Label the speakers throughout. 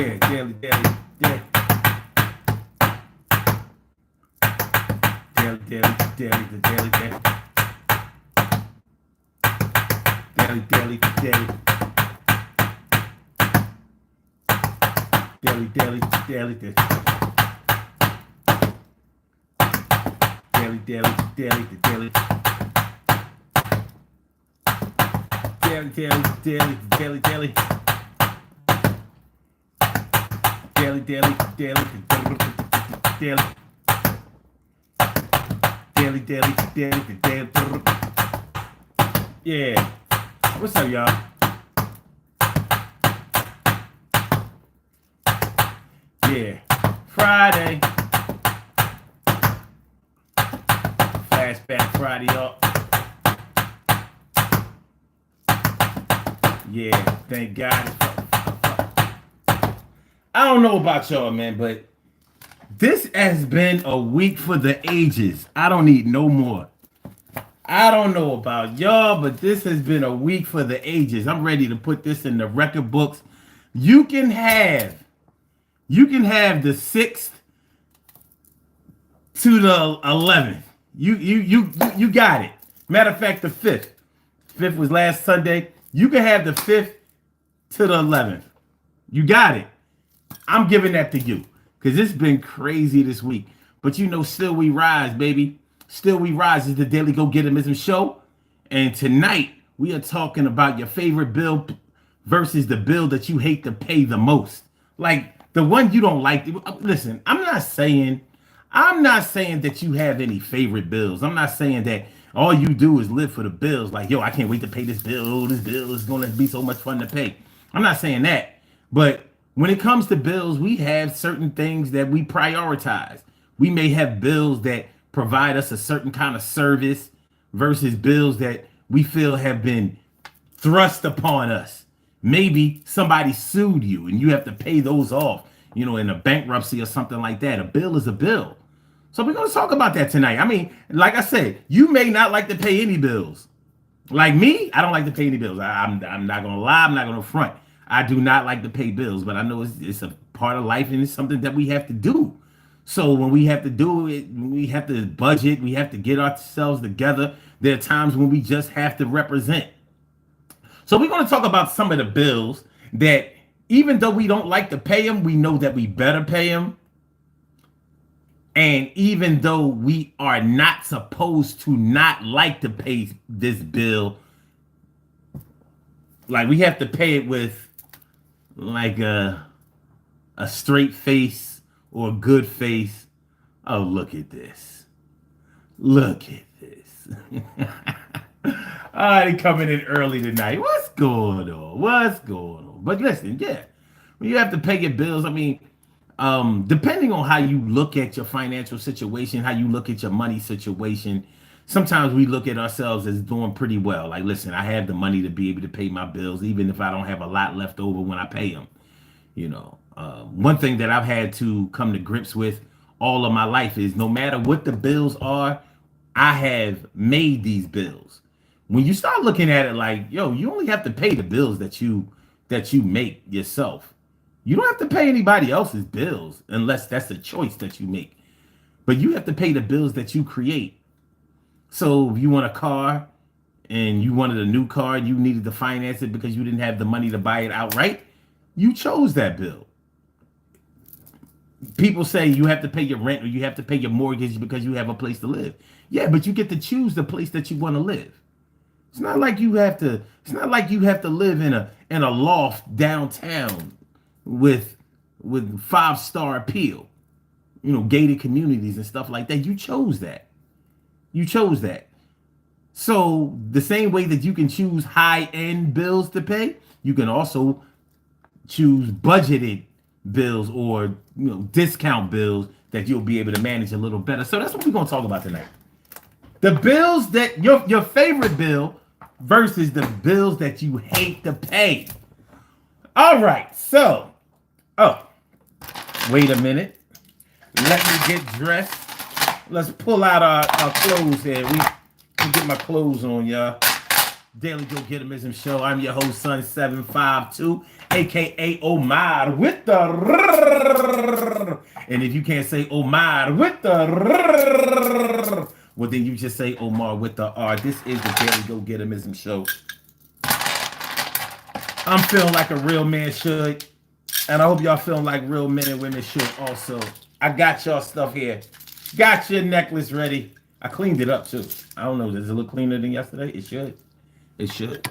Speaker 1: Yeah, daily, daily, yeah. Daily, daily, daily, the daily, daily. Daily, daily, daily. Daily, daily, daily, daily. Daily, daily, daily, the daily. Daily, daily, daily, daily, daily. Daily, daily, daily, daily. Daily, daily, daily, daily. Yeah. What's up, y'all? Yeah. Friday. Flashback Friday, y'all. Yeah. Thank God. I don't know about y'all, man, but this has been a week for the ages. I don't need no more. I don't know about y'all, but this has been a week for the ages. I'm ready to put this in the record books. You can have the 6th to the 11th. You got it. Matter of fact, the 5th. 5th was last Sunday. You can have the 5th to the 11th. You got it. I'm giving that to you because it's been crazy this week. But still we rise, baby. Still we rise is the Daily Go Getimism show. And tonight we are talking about your favorite bill versus the bill that you hate to pay the most. Like the one you don't like. Listen, I'm not saying that you have any favorite bills. I'm not saying that all you do is live for the bills. Like, yo, I can't wait to pay this bill. Oh, this bill is going to be so much fun to pay. I'm not saying that. But when it comes to bills, we have certain things that we prioritize. We may have bills that provide us a certain kind of service versus bills that we feel have been thrust upon us. Maybe somebody sued you and you have to pay those off, in a bankruptcy or something like that. A bill is a bill. So we're going to talk about that tonight. I mean, like I said, you may not like to pay any bills. Like me, I don't like to pay any bills. I'm not going to lie. I'm not going to front. I do not like to pay bills, but I know it's a part of life and it's something that we have to do. So when we have to do it, we have to budget, we have to get ourselves together. There are times when we just have to represent. So we're going to talk about some of the bills that even though we don't like to pay them, we know that we better pay them. And even though we are not supposed to not like to pay this bill, like we have to pay it with like a straight face or a good face. Oh, look at this. Look at this. All right, coming in early tonight. What's going on? What's going on? But listen, yeah, when you have to pay your bills, I mean, depending on how you look at your financial situation, how you look at your money situation, sometimes we look at ourselves as doing pretty well. Like, listen, I have the money to be able to pay my bills, even if I don't have a lot left over when I pay them. One thing that I've had to come to grips with all of my life is no matter what the bills are, I have made these bills. When you start looking at it like, yo, you only have to pay the bills that you make yourself. You don't have to pay anybody else's bills unless that's a choice that you make. But you have to pay the bills that you create. So if you want a car and you wanted a new car, you needed to finance it because you didn't have the money to buy it outright, you chose that bill. People say you have to pay your rent or you have to pay your mortgage because you have a place to live. Yeah, but you get to choose the place that you want to live. It's not like you have to live in a loft downtown with 5-star appeal. Gated communities and stuff like that. You chose that. So the same way that you can choose high-end bills to pay, you can also choose budgeted bills or discount bills that you'll be able to manage a little better. So that's what we're going to talk about tonight. The bills that your favorite bill versus the bills that you hate to pay. All right. So, wait a minute. Let me get dressed. Let's pull out our clothes here. We get my clothes on, y'all. Daily Go Getimism Show. I'm your host, Son752, aka Omar with the and if you can't say Omar with the well, then you just say Omar with the R. This is the Daily Go Getimism Show. I'm feeling like a real man should, and I hope y'all feeling like real men and women should also. I got y'all stuff here. Got your necklace ready. I cleaned it up too. I don't know. Does it look cleaner than yesterday? It should. It should.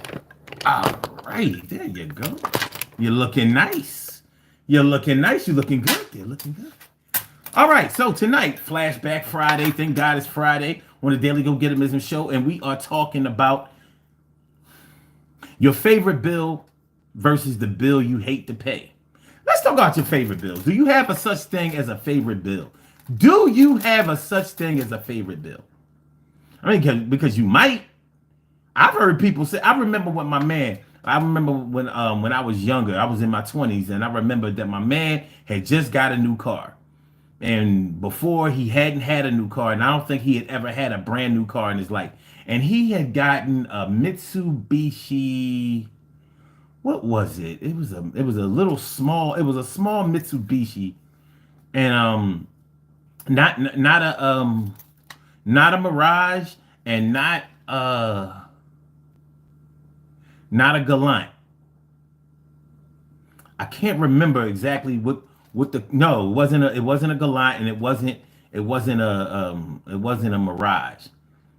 Speaker 1: All right. There you go. You're looking nice. You're looking nice. You're looking good. You're looking good. All right. So tonight, Flashback Friday. Thank God it's Friday on the Daily Go Getimism Show. And we are talking about your favorite bill versus the bill you hate to pay. Let's talk about your favorite bills. Do you have a such thing as a favorite bill? Do you have a such thing as a favorite bill? I mean, because you might. I've heard people say. I remember when when I was younger, I was in my 20s, and I remember that my man had just got a new car, and before he hadn't had a new car, and I don't think he had ever had a brand new car in his life, and he had gotten a Mitsubishi. What was it? It was a small Mitsubishi, and not a Mirage, and not a Galant. I can't remember exactly what the no, it wasn't a Galant, and it wasn't a Mirage.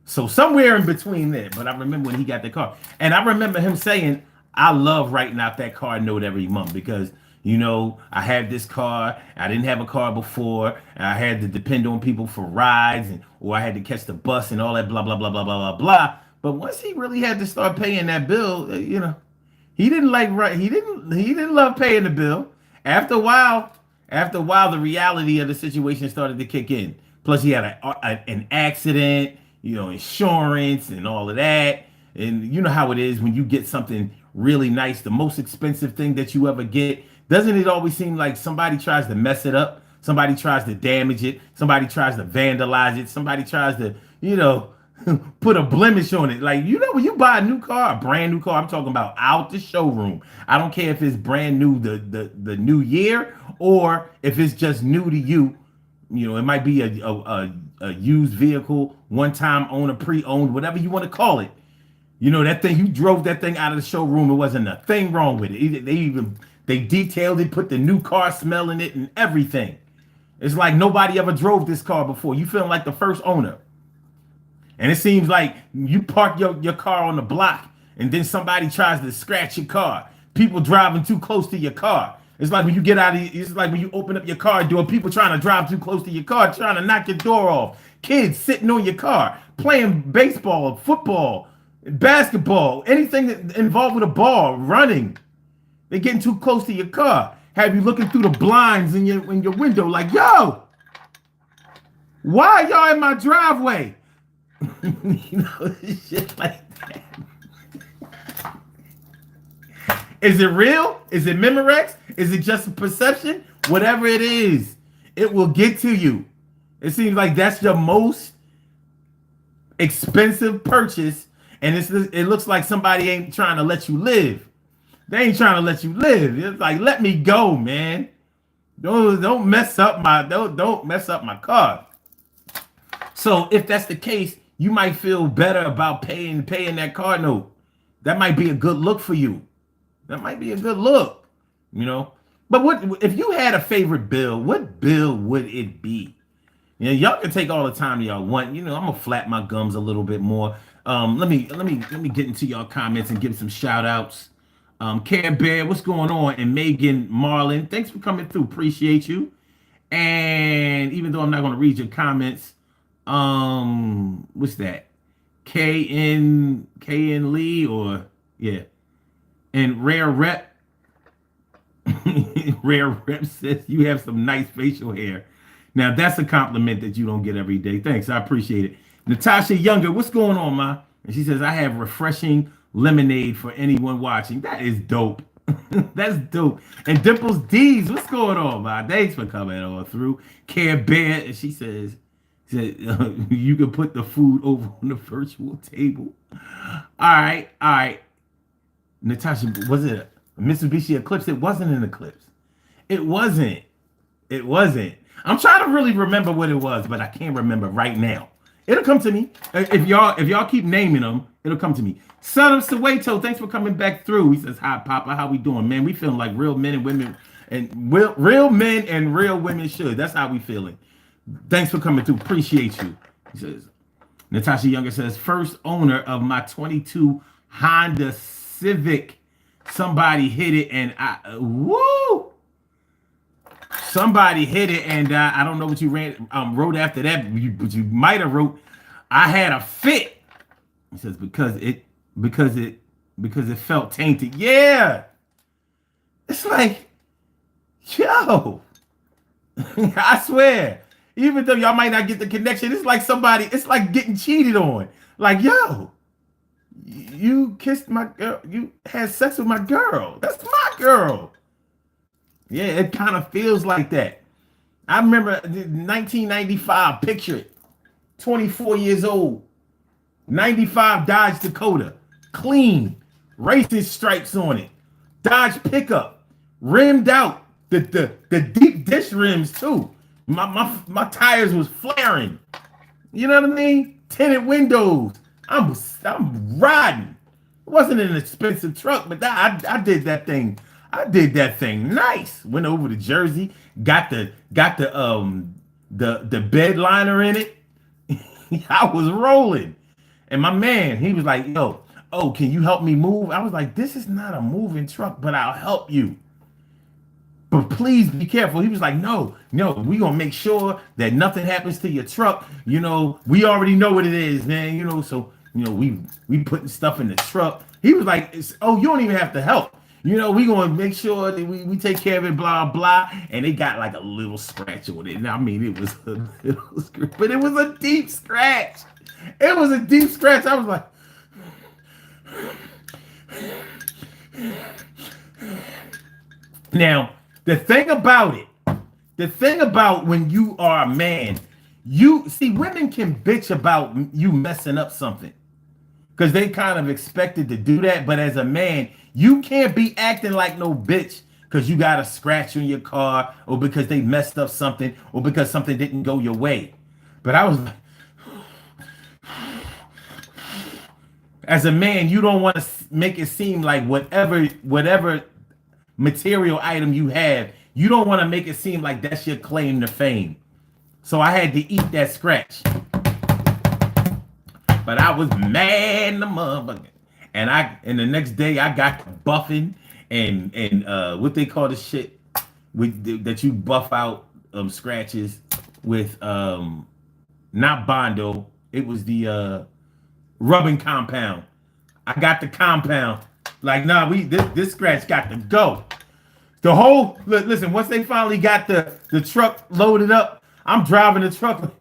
Speaker 1: So somewhere in between there, but I remember when he got the car, and I remember him saying, I love writing out that car note every month because, you know, I had this car, I didn't have a car before, and I had to depend on people for rides, or I had to catch the bus and all that blah, blah, blah, blah, blah, blah, blah. But once he really had to start paying that bill, you know, he didn't love paying the bill. After a while, the reality of the situation started to kick in. Plus he had an accident, you know, insurance and all of that. And you know how it is when you get something really nice, the most expensive thing that you ever get. Doesn't it always seem like somebody tries to mess it up? Somebody tries to damage it. Somebody tries to vandalize it. Somebody tries to, you know, put a blemish on it. Like, you know, when you buy a new car, a brand new car, I'm talking about out the showroom. I don't care if it's brand new the new year or if it's just new to you. You know, it might be a used vehicle, one-time owner, pre-owned, whatever you want to call it. You know, that thing, you drove that thing out of the showroom. It wasn't a thing wrong with it. They detailed it, put the new car smell in it and everything. It's like nobody ever drove this car before. You feel like the first owner. And it seems like you park your car on the block and then somebody tries to scratch your car. People driving too close to your car. It's like when you get out of it's like when you open up your car door, people trying to drive too close to your car, trying to knock your door off. Kids sitting on your car, playing baseball, football, basketball, anything that involved with a ball, running. They're getting too close to your car. Have you looking through the blinds in your window like, yo, why are y'all in my driveway? You know, shit like that. Is it real? Is it Memorex? Is it just a perception? Whatever it is, it will get to you. It seems like that's your most expensive purchase. And it looks like somebody ain't trying to let you live. They ain't trying to let you live. It's like, let me go, man. Don't mess up my car. So if that's the case, you might feel better about paying that car note. That might be a good look for you. That might be a good look, you know. But what if you had a favorite bill? What bill would it be? You know, y'all can take all the time y'all want. You know, I'm gonna flap my gums a little bit more. Let me get into y'all comments and give some shout outs. Care Bear, what's going on? And Megan Marlin, thanks for coming through. Appreciate you. And even though I'm not gonna read your comments, what's that? KN Lee or yeah. And Rare Rep says you have some nice facial hair. Now that's a compliment that you don't get every day. Thanks, I appreciate it. Natasha Younger, what's going on, ma? And she says I have refreshing lemonade for anyone watching. That is dope. That's dope. And Dimples D's, what's going on, ma? Thanks for coming on through. Care Bear, and she says Said, you can put the food over on the virtual table. All right. Natasha, was it a Mitsubishi Eclipse? It wasn't an Eclipse. It wasn't. It wasn't. I'm trying to really remember what it was, but I can't remember right now. It'll come to me. If y'all keep naming them, it'll come to me. Son of Soweto, thanks for coming back through. He says, "Hi, Papa. How we doing, man? We feeling like real men and women, and real men and real women should. That's how we feeling. Thanks for coming through. Appreciate you." He says, Natasha Younger says, "First owner of my 22 Honda Civic. Somebody hit it and woo! Somebody hit it and I don't know what you wrote after that, but you might have wrote, I had a fit." He says, because it felt tainted. Yeah. It's like, yo, I swear, even though y'all might not get the connection, it's like getting cheated on. Like, yo, you kissed my girl, you had sex with my girl. That's my girl. Yeah, it kind of feels like that. I remember 1995, picture it. 24 years old. 95 Dodge Dakota. Clean. Racing stripes on it. Dodge pickup. Rimmed out. The deep dish rims too. My tires was flaring. You know what I mean? Tinted windows. I'm riding. It wasn't an expensive truck, but I did that thing. I did that thing nice. Went over to Jersey, got the bed liner in it. I was rolling. And my man, he was like, "Yo, oh, can you help me move?" I was like, "This is not a moving truck, but I'll help you. But please be careful." He was like, no, we gonna make sure that nothing happens to your truck. You know, we already know what it is, man. You know, so we putting stuff in the truck. He was like, "Oh, you don't even have to help. You know, we gonna make sure that we take care of it, blah, blah." And they got like a little scratch on it. And I mean, it was a little scratch, but it was a deep scratch. It was a deep scratch. I was like, now, the thing about when you are a man, you see, women can bitch about you messing up something because they kind of expected to do that. But as a man, you can't be acting like no bitch because you got a scratch on your car or because they messed up something or because something didn't go your way. But I was like, as a man, you don't want to make it seem like whatever material item you have, you don't want to make it seem like that's your claim to fame. So I had to eat that scratch. But I was mad in the motherfucker. And the next day I got buffing and what they call the shit with that you buff out scratches with not Bondo. It was the rubbing compound. I got the compound. Like, nah, this scratch got to go. The whole listen, once they finally got the truck loaded up, I'm driving the truck.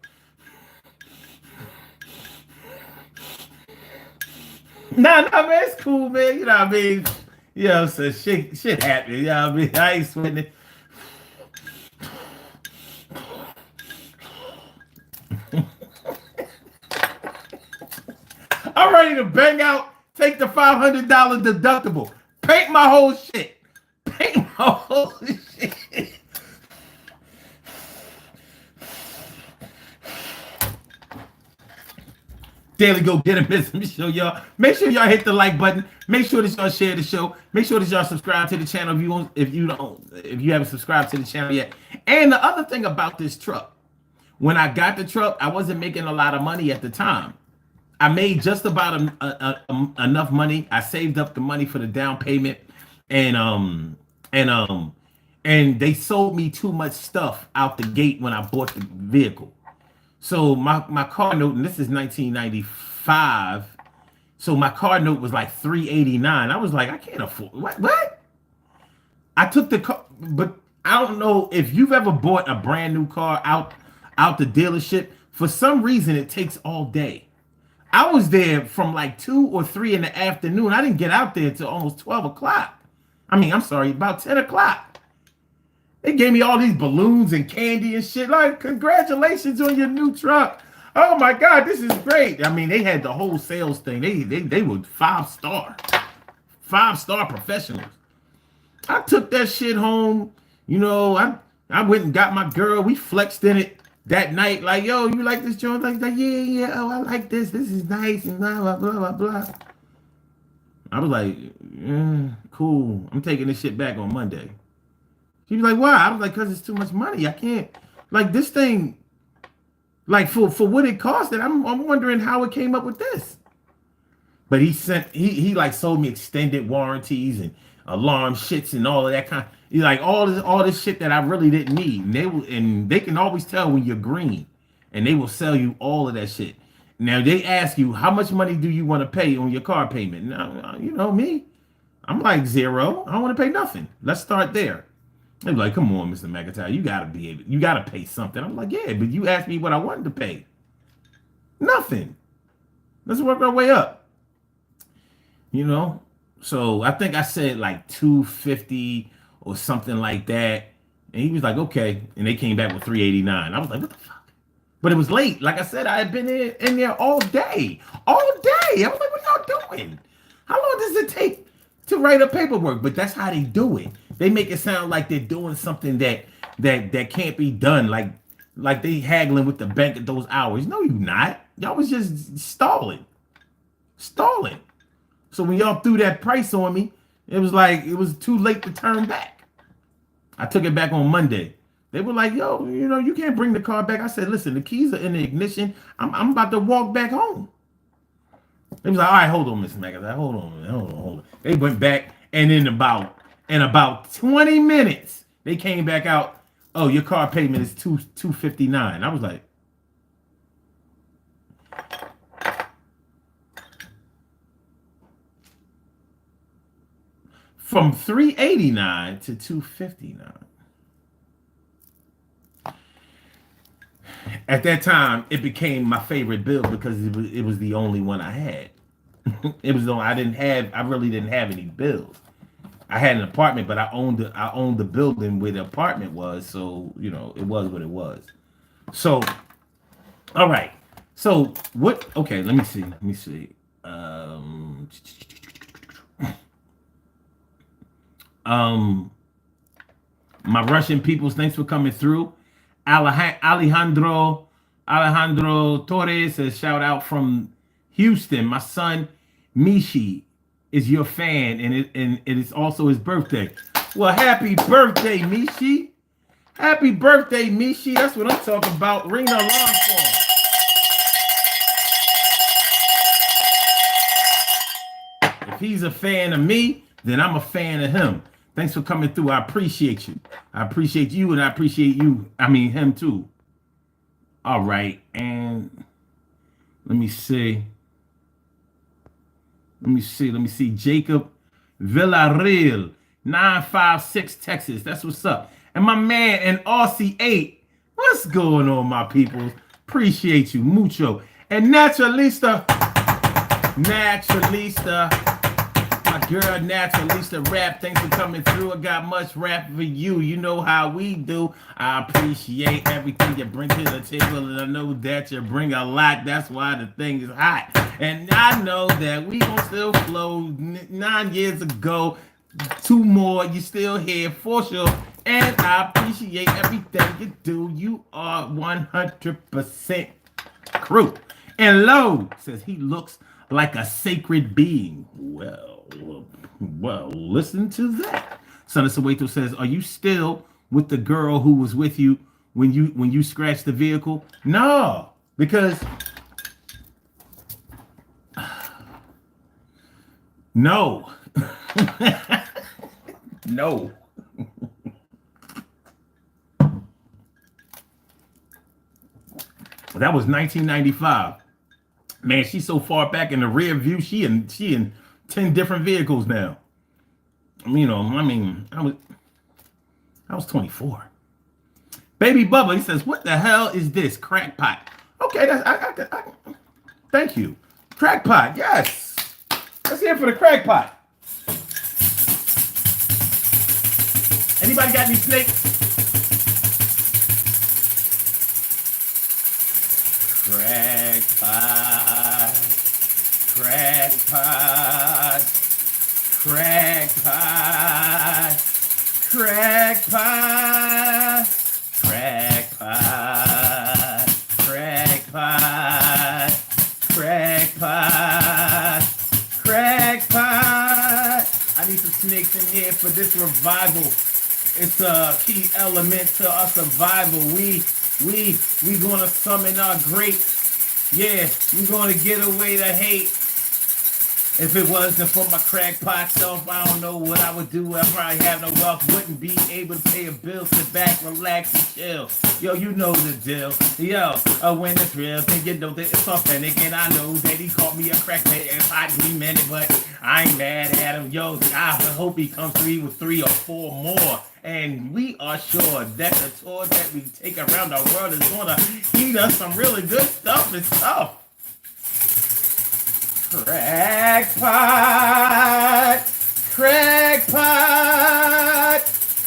Speaker 1: Nah, man, it's cool, man. You know what I mean? You know, so shit happened. You know what I mean? I ain't sweating it. I'm ready to bang out, take the $500 deductible, paint my whole shit. Paint my whole shit. Daily Go Get 'Em is me show y'all. Make sure y'all hit the like button. Make sure that y'all share the show. Make sure that y'all subscribe to the channel if you haven't subscribed to the channel yet. And the other thing about this truck, when I got the truck, I wasn't making a lot of money at the time. I made just about enough money. I saved up the money for the down payment, and they sold me too much stuff out the gate when I bought the vehicle. So my car note, and this is 1995. So my car note was like $389. I was like, I can't afford what? I took the car, but I don't know if you've ever bought a brand new car out the dealership. For some reason, it takes all day. I was there from like 2 or 3 in the afternoon. I didn't get out there until almost 12 o'clock. I mean, I'm sorry, about 10 o'clock. They gave me all these balloons and candy and shit. Like, congratulations on your new truck. Oh my God, this is great. I mean, they had the whole sales thing. They were 5-star professionals. I took that shit home. You know, I went and got my girl. We flexed in it that night. Like, yo, you like this joint? Like, yeah. Oh, I like this. This is nice and blah, blah, blah, blah, blah. I was like, cool. I'm taking this shit back on Monday. She was like, why? I was like, because it's too much money. I can't. Like, this thing, like, for what it costed, I'm wondering how it came up with this. But he like sold me extended warranties and alarm shits and all of that kind. Like all this shit that I really didn't need. And they can always tell when you're green, and they will sell you all of that shit. Now they ask you, how much money do you want to pay on your car payment? Now, you know me, I'm like 0. I don't want to pay nothing. Let's start there. They're like, come on, Mr. McIntyre, you gotta pay something. I'm like, yeah, but you asked me what I wanted to pay. Nothing. Let's work our way up. You know, so I think I said like $250 or something like that, and he was like, okay, and they came back with $389. I was like, what the fuck? But it was late. Like I said, I had been in there all day. I was like, what y'all doing? How long does it take to write up paperwork? But that's how they do it. They make it sound like they're doing something that can't be done. Like they haggling with the bank at those hours. No, you're not. Y'all was just stalling. So when y'all threw that price on me, it was like it was too late to turn back. I took it back on Monday. They were like, yo, you know, you can't bring the car back. I said, listen, the keys are in the ignition. I'm about to walk back home. They was like, all right, hold on, Mr. McIntyre. Hold on. They went back, and in about 20 minutes, they came back out. Oh, your car payment is $259. I was like, from $389 to $259. At that time, it became my favorite bill because it was the only one I had. It was the only, I really didn't have any bills. I had an apartment, but I owned the building where the apartment was, so you know it was what it was. So, all right. So what? Okay, let me see. My Russian peoples, thanks for coming through. Alejandro Torres says, shout out from Houston. My son Mishi is your fan, and it is also his birthday. Well, happy birthday, Mishi. Happy birthday, Mishi. That's what I'm talking about. Ring the alarm for him. If he's a fan of me, then I'm a fan of him. Thanks for coming through. I appreciate you. I appreciate you, and I appreciate you. I mean, him too. All right. And let me see. Jacob Villarreal, 956 Texas. That's what's up. And my man in Aussie 8. What's going on, my people? Appreciate you. Mucho. And Naturalista. My girl Naturalista Rap, thanks for coming through. I got much rap for you. You know how we do. I appreciate everything you bring to the table, and I know that you bring a lot. That's why the thing is hot. And I know that we gonna still flow. 9 years ago, 2 more, you still here for sure. And I appreciate everything you do. You are 100% crew. And Lo says he looks like a sacred being. Well, listen to that. Son of Soweto says, are you still with the girl who was with you when you scratched the vehicle? No, because no. No. That was 1995. Man, she's so far back in the rear view. She in 10 different vehicles now. You know, I mean, I was 24. Baby Bubba, he says, what the hell is this? Crackpot. Okay, thank you. Crackpot, yes. Let's hear it for the crackpot. Anybody got any snakes? Crackpot, crackpot, crackpot, crackpot, crackpot, crackpot, crackpot, crackpot. I need some snakes in here for this revival. It's a key element to our survival. We gonna summon our great. Yeah, we gonna get away the hate. If it wasn't for my crackpot self, I don't know what I would do. I probably have no wealth, wouldn't be able to pay a bill, sit back, relax, and chill. Yo, you know the deal. Yo, when it's real, then you know that it's authentic, and I know that he called me a crackhead and he meant it, but I ain't mad at him. Yo, I hope he comes through with 3 or 4 more. And we are sure that the tour that we take around the world is gonna eat us some really good stuff and stuff. Crackpot, crackpot,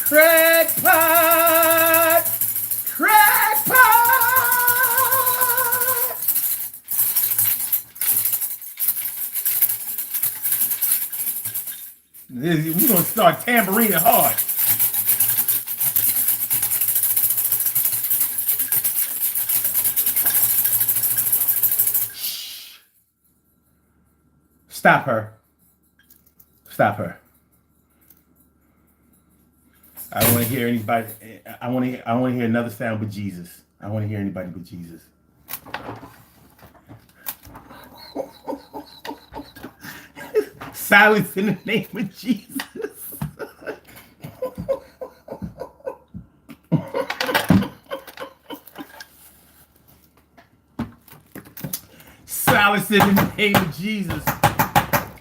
Speaker 1: crackpot, crackpot. We're gonna start tambourining hard. Stop her. Stop her. I don't want to hear anybody. I want to hear another sound but Jesus. I want to hear anybody but Jesus. Silence in the name of Jesus. Silence in the name of Jesus.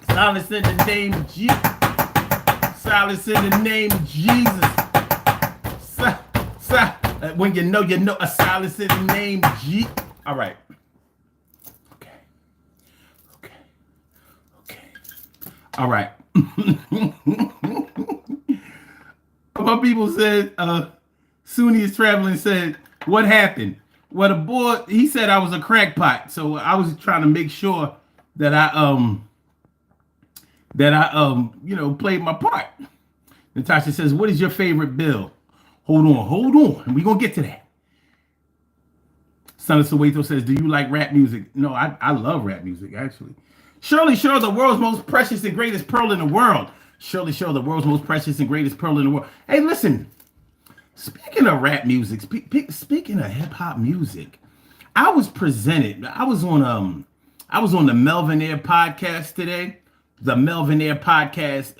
Speaker 1: Silence in the name of Jesus. Silence in the name of Jesus. When you know, a silence in the name of Jesus. All right. Okay. All right. My people said, Sunni is traveling said, what happened? Well, the boy, he said I was a crackpot. So I was trying to make sure that I played my part. Natasha says, what is your favorite bill? Hold on. We're going to get to that. Son of Soweto says, do you like rap music? No, I love rap music, actually. Shirley Shaw, the world's most precious and greatest pearl in the world. Shirley Shaw, the world's most precious and greatest pearl in the world. Hey, listen. Speaking of rap music, speaking of hip hop music, I was on the Melvin Air podcast today. The Melvin Air podcast,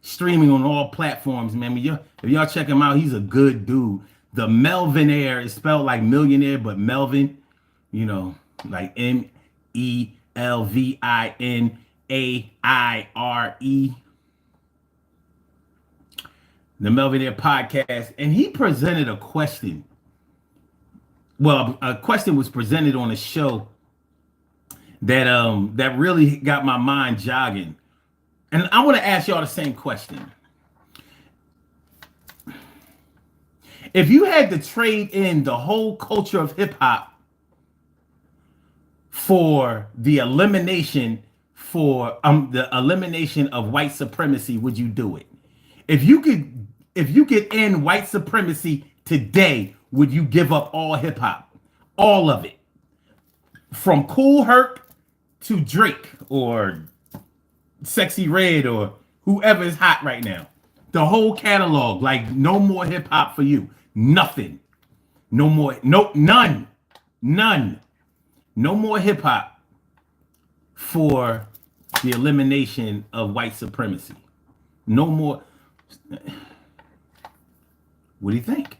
Speaker 1: streaming on all platforms, man. If y'all check him out, he's a good dude. The Melvin Air is spelled like millionaire, but Melvin, like MELVINAIRE. The Melvin Air podcast, and he presented a question. Well, a question was presented on a show that really got my mind jogging. And I want to ask y'all the same question. If you had to trade in the whole culture of hip hop for the elimination of white supremacy, would you do it? If you could end white supremacy today, would you give up all hip hop? All of it. From Kool Herc to Drake or Sexy Red or whoever is hot right now. The whole catalog, like no more hip hop for you. Nothing. No more. Nope. None. No more hip hop for the elimination of white supremacy. No more. What do you think?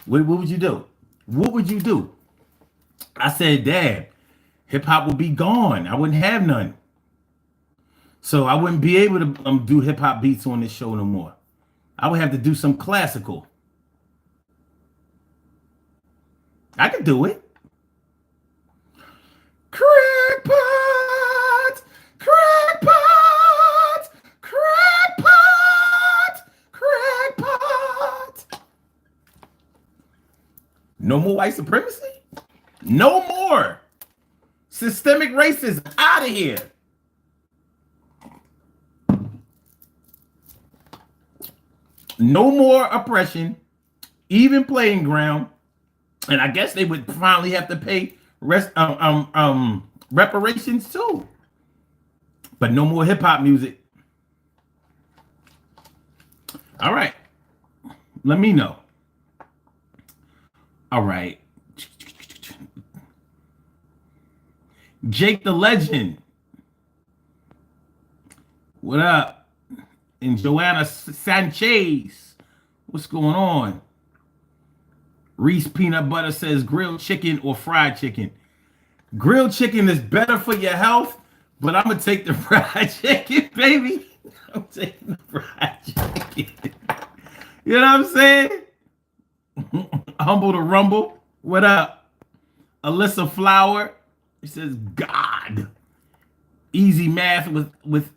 Speaker 1: What would you do? What would you do? I said, Dad, hip hop would be gone. I wouldn't have none. So I wouldn't be able to do hip hop beats on this show no more. I would have to do some classical. I could do it. Crackpot, crackpot, crackpot, crackpot. No more white supremacy? No more. systemic racism. Out of here. No more oppression, even playing ground. And I guess they would finally have to pay reparations too. But no more hip hop music. All right. Let me know. All right. Jake the Legend. What up? And Joanna Sanchez. What's going on? Reese Peanut Butter says grilled chicken or fried chicken. Grilled chicken is better for your health, but I'm going to take the fried chicken, baby. I'm taking the fried chicken. You know what I'm saying? Humble to Rumble. What up? Alyssa Flower. It says God. Easy math with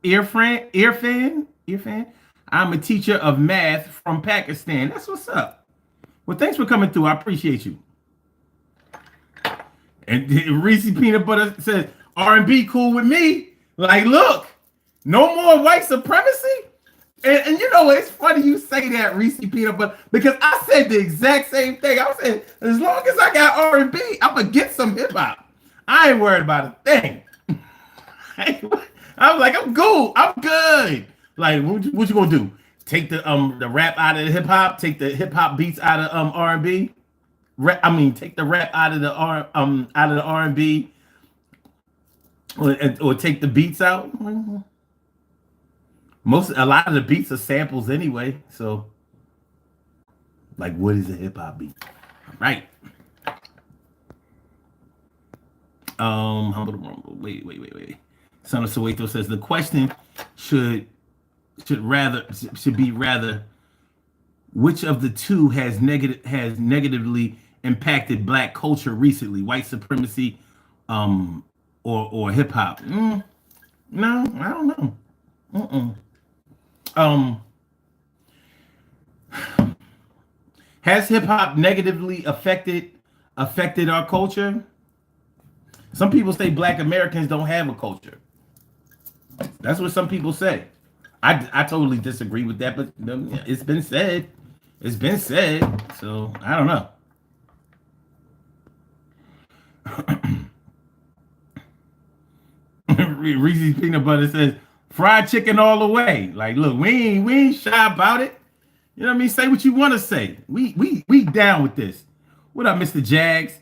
Speaker 1: Irfan. I'm a teacher of math from Pakistan. That's what's up. Well, thanks for coming through. I appreciate you. And Reese Peanut Butter says R&B cool with me. Like, look, no more white supremacy. And you know what? It's funny you say that, Reese Peanut Butter, because I said the exact same thing. I said, as long as I got R&B, I'm gonna get some hip hop. I ain't worried about a thing. I was like, I'm good. I'm good. Like, what you gonna do? Take the rap out of the hip hop? Take the hip hop beats out of R&B? Take the rap out of the R&B, or take the beats out. A lot of the beats are samples anyway. So, like, what is a hip hop beat? Right. Humble to Rumble. Wait. Son of Soweto says the question should be rather which of the two has negatively impacted Black culture recently, white supremacy, or hip hop? No, I don't know. Has hip hop negatively affected our culture? Some people say Black Americans don't have a culture. That's what some people say. I totally disagree with that, but it's been said. It's been said. So I don't know. Reese's Peanut Butter says fried chicken all the way. Like, look, we ain't shy about it. You know what I mean? Say what you want to say. We down with this. What up, Mr. Jags?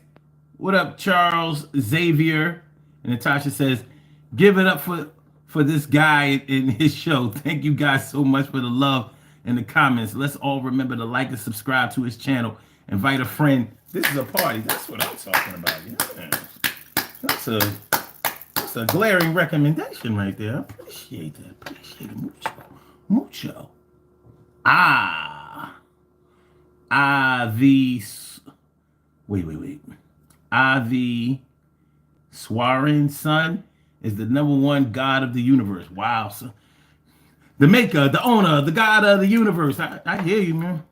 Speaker 1: What up, Charles Xavier? And Natasha says, give it up for this guy in his show. Thank you guys so much for the love in the comments. Let's all remember to like and subscribe to his channel. Invite a friend. This is a party. That's what I'm talking about. Yeah. That's a glaring recommendation right there. I appreciate that. Appreciate it. Mucho. The Swarin son is the #1 God of the universe. Wow. So, the maker, the owner, the God of the universe. I hear you, man.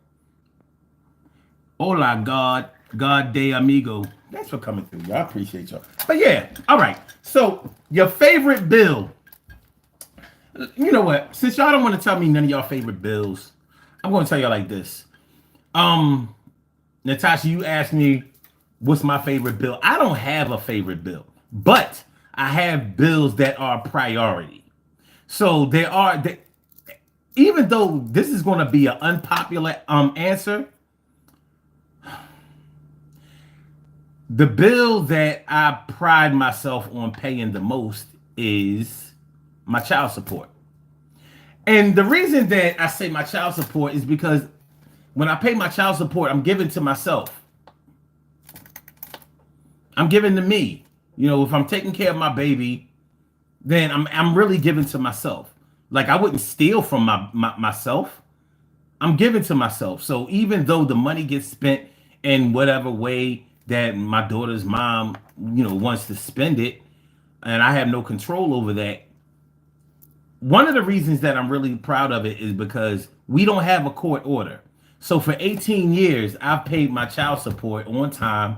Speaker 1: Hola, God de amigo. Thanks for coming through. I appreciate y'all. But yeah, all right. So your favorite bill. You know what? Since y'all don't want to tell me none of y'all favorite bills, I'm going to tell y'all like this. Natasha, you asked me what's my favorite bill. I don't have a favorite bill, but I have bills that are priority. So even though this is going to be an unpopular answer, the bill that I pride myself on paying the most is my child support. And the reason that I say my child support is because when I pay my child support, I'm giving to myself. I'm giving to me. You know, if I'm taking care of my baby, then I'm really giving to myself. Like, I wouldn't steal from myself. I'm giving to myself. So even though the money gets spent in whatever way that my daughter's mom, wants to spend it, and I have no control over that. One of the reasons that I'm really proud of it is because we don't have a court order. So for 18 years, I've paid my child support on time.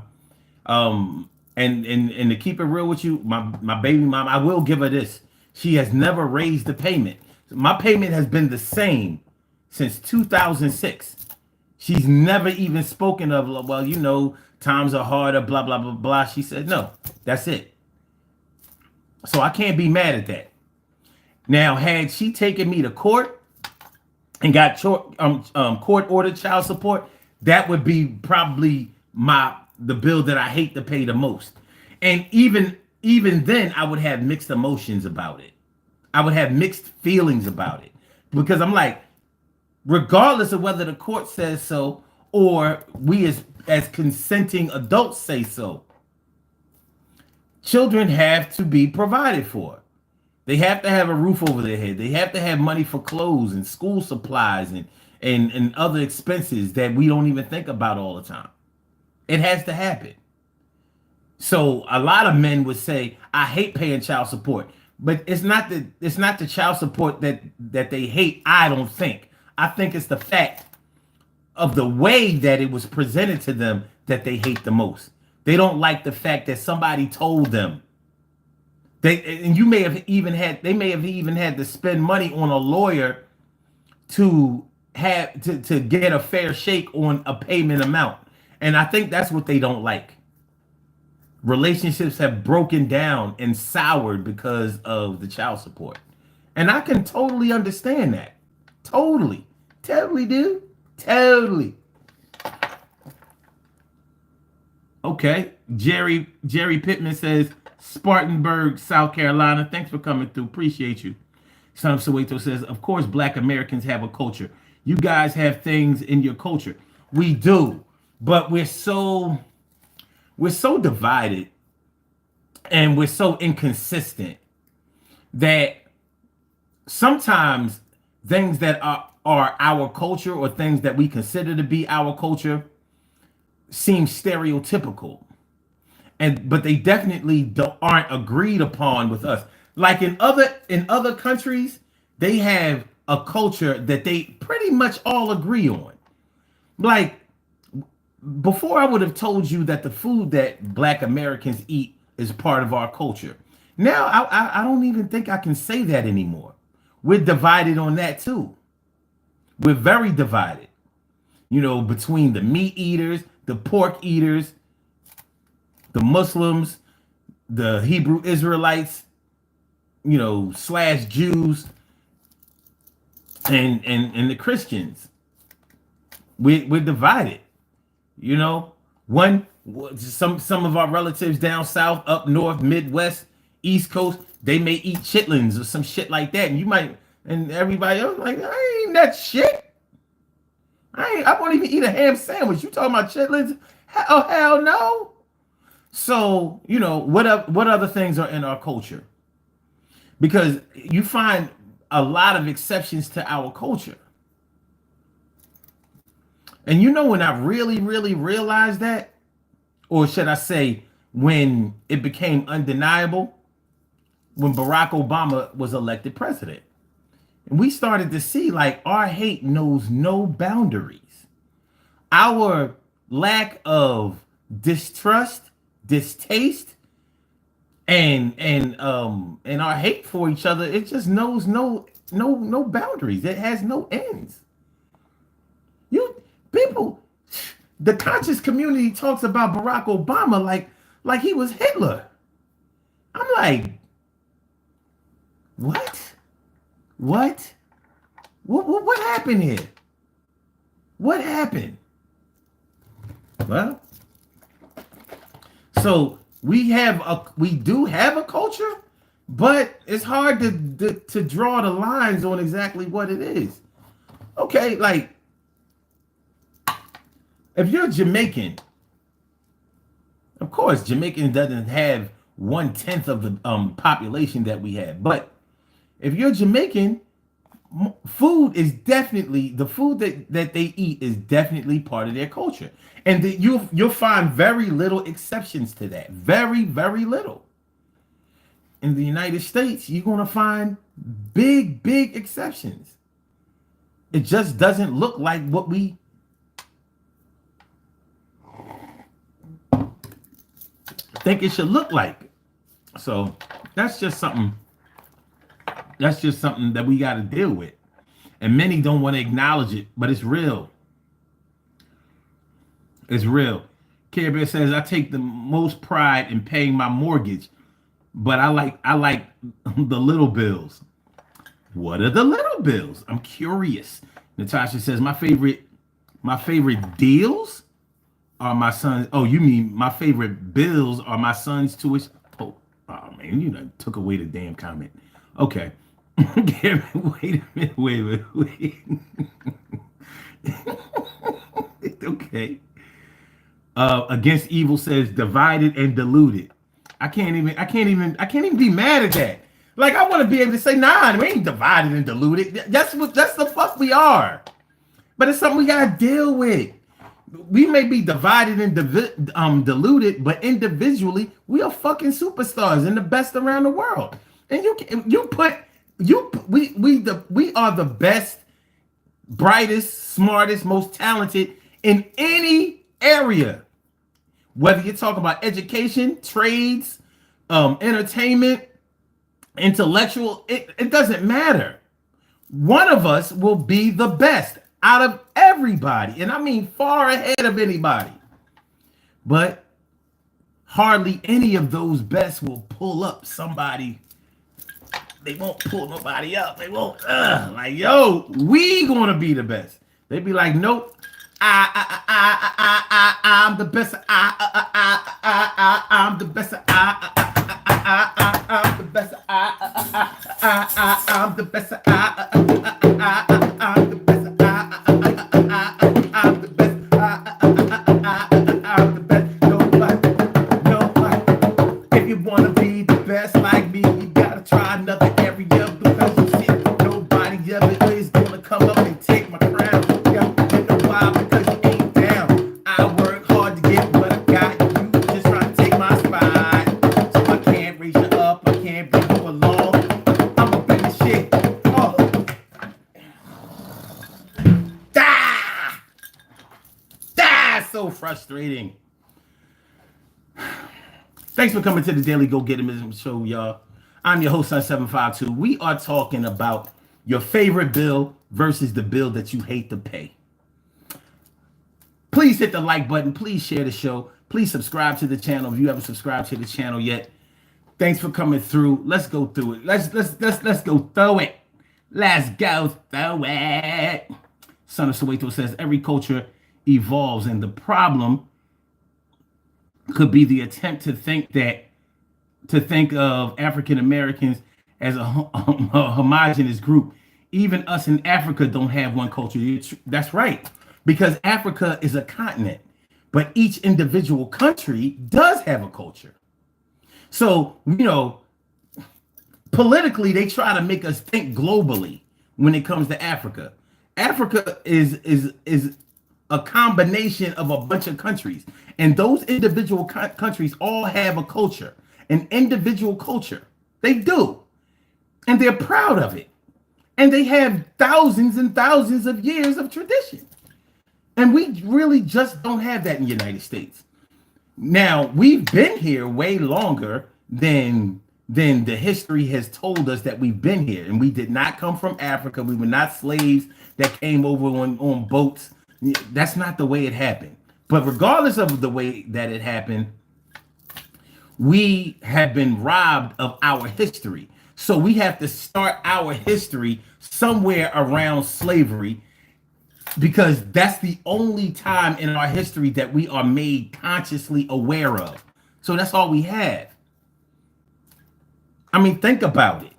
Speaker 1: And to keep it real with you, my baby mom, I will give her this. She has never raised the payment. My payment has been the same since 2006. She's never even spoken of, well, times are harder, blah, blah, blah, blah. She said, no, that's it. So I can't be mad at that. Now, had she taken me to court and got court ordered child support, that would be probably the bill that I hate to pay the most. And even then, I would have mixed emotions about it. I would have mixed feelings about it, because I'm like, regardless of whether the court says so or we as consenting adults say so, children have to be provided for. They have to have a roof over their head. They have to have money for clothes and school supplies and other expenses that we don't even think about all the time. It has to happen. So a lot of men would say, I hate paying child support. But it's not the child support that they hate, I don't think. I think it's the fact of the way that it was presented to them that they hate the most. They don't like the fact that somebody told them. They may have even had to spend money on a lawyer to get a fair shake on a payment amount. And I think that's what they don't like. Relationships have broken down and soured because of the child support. And I can totally understand that. Totally, dude. Totally. Okay. Jerry Pittman says, Spartanburg, South Carolina. Thanks for coming through. Appreciate you. Son of Soweto says, of course, Black Americans have a culture. You guys have things in your culture. We do. But we're so divided and we're so inconsistent that sometimes things that are our culture or things that we consider to be our culture seem stereotypical. But they definitely aren't agreed upon with us. Like in other countries, they have a culture that they pretty much all agree on. Like, before I would have told you that the food that Black Americans eat is part of our culture. Now I don't even think I can say that anymore. We're divided on that too. We're very divided. Between the meat eaters, the pork eaters, the Muslims, the Hebrew Israelites, / Jews, and the Christians. We're divided. Some of our relatives down south, up north, Midwest, East Coast, they may eat chitlins or some shit like that, and everybody else like, I ain't that shit. I won't even eat a ham sandwich. You talking about chitlins? Hell no. So what other things are in our culture? Because you find a lot of exceptions to our culture. And when I really, really realized that, or should I say, when it became undeniable, when Barack Obama was elected president. And we started to see like our hate knows no boundaries. Our lack of distrust, distaste, and our hate for each other, it just knows no boundaries. It has no ends. People, the conscious community talks about Barack Obama like he was Hitler. I'm like, what happened here? What happened? Well, so we do have a culture, but it's hard to draw the lines on exactly what it is. Okay, like, if you're Jamaican, of course, Jamaican doesn't have 1/10 of the population that we have. But if you're Jamaican, food is definitely, the food that they eat is definitely part of their culture. And you'll find very little exceptions to that. Very, very little. In the United States, you're going to find big, big exceptions. It just doesn't look like what we... think it should look like. So that's just something. That's just something that we got to deal with, and many don't want to acknowledge it, but it's real. It's real. Care Bear says, I take the most pride in paying my mortgage, but I like the little bills. What are the little bills? I'm curious. Natasha says, my favorite deals are my sons. Oh, you mean my favorite bills are my son's tuition? Oh man, you done took away the damn comment. Okay. Wait a minute. Wait. Okay. Against Evil says divided and diluted. I can't even be mad at that. Like, I want to be able to say, nah, we ain't divided and diluted. That's the fuck we are. But it's something we gotta deal with. We may be divided and diluted, but individually, we are fucking superstars and the best around the world. And we are the best, brightest, smartest, most talented in any area. Whether you're talking about education, trades, entertainment, intellectual, it doesn't matter. One of us will be the best out of everybody, and I mean far ahead of anybody. But hardly any of those best will pull up somebody. They won't pull nobody up. They won't. Like, yo, we gonna be the best. They be like, nope. I'm the best. I'm the best. I'm the best. I'm the best. I'm the best. I'm the best. I'm the best. Nobody. If you wanna be the best like me, you gotta try another area because you see nobody ever is gonna come up and take my crown. You know why? Because you ain't down. I work hard to get what I got. You just try to take my spot. So I can't raise you up. I can't bring you along. I'ma bring the shit. Oh. So frustrating. Thanks for coming to the Daily Go Getimism Show, y'all. I'm your host, Sun752. We are talking about your favorite bill versus the bill that you hate to pay. Please hit the like button. Please share the show. Please subscribe to the channel if you haven't subscribed to the channel yet. Thanks for coming through. Let's go through it. Let's go through it. Let's go through it. Son of Soweto says every culture evolves, and the problem could be the attempt to think of African Americans as a homogenous group. Even us in Africa don't have one culture. That's right, because Africa is a continent, but each individual country does have a culture. So, politically, they try to make us think globally when it comes to Africa. Africa is a combination of a bunch of countries, and those individual countries all have a culture, an individual culture. They do, and they're proud of it, and they have thousands and thousands of years of tradition, and we really just don't have that in the United States. Now, we've been here way longer than the history has told us that we've been here, and we did not come from Africa. We were not slaves that came over on boats. That's not the way it happened. But regardless of the way that it happened, we have been robbed of our history. So we have to start our history somewhere around slavery, because that's the only time in our history that we are made consciously aware of. So that's all we have. I mean, think about it.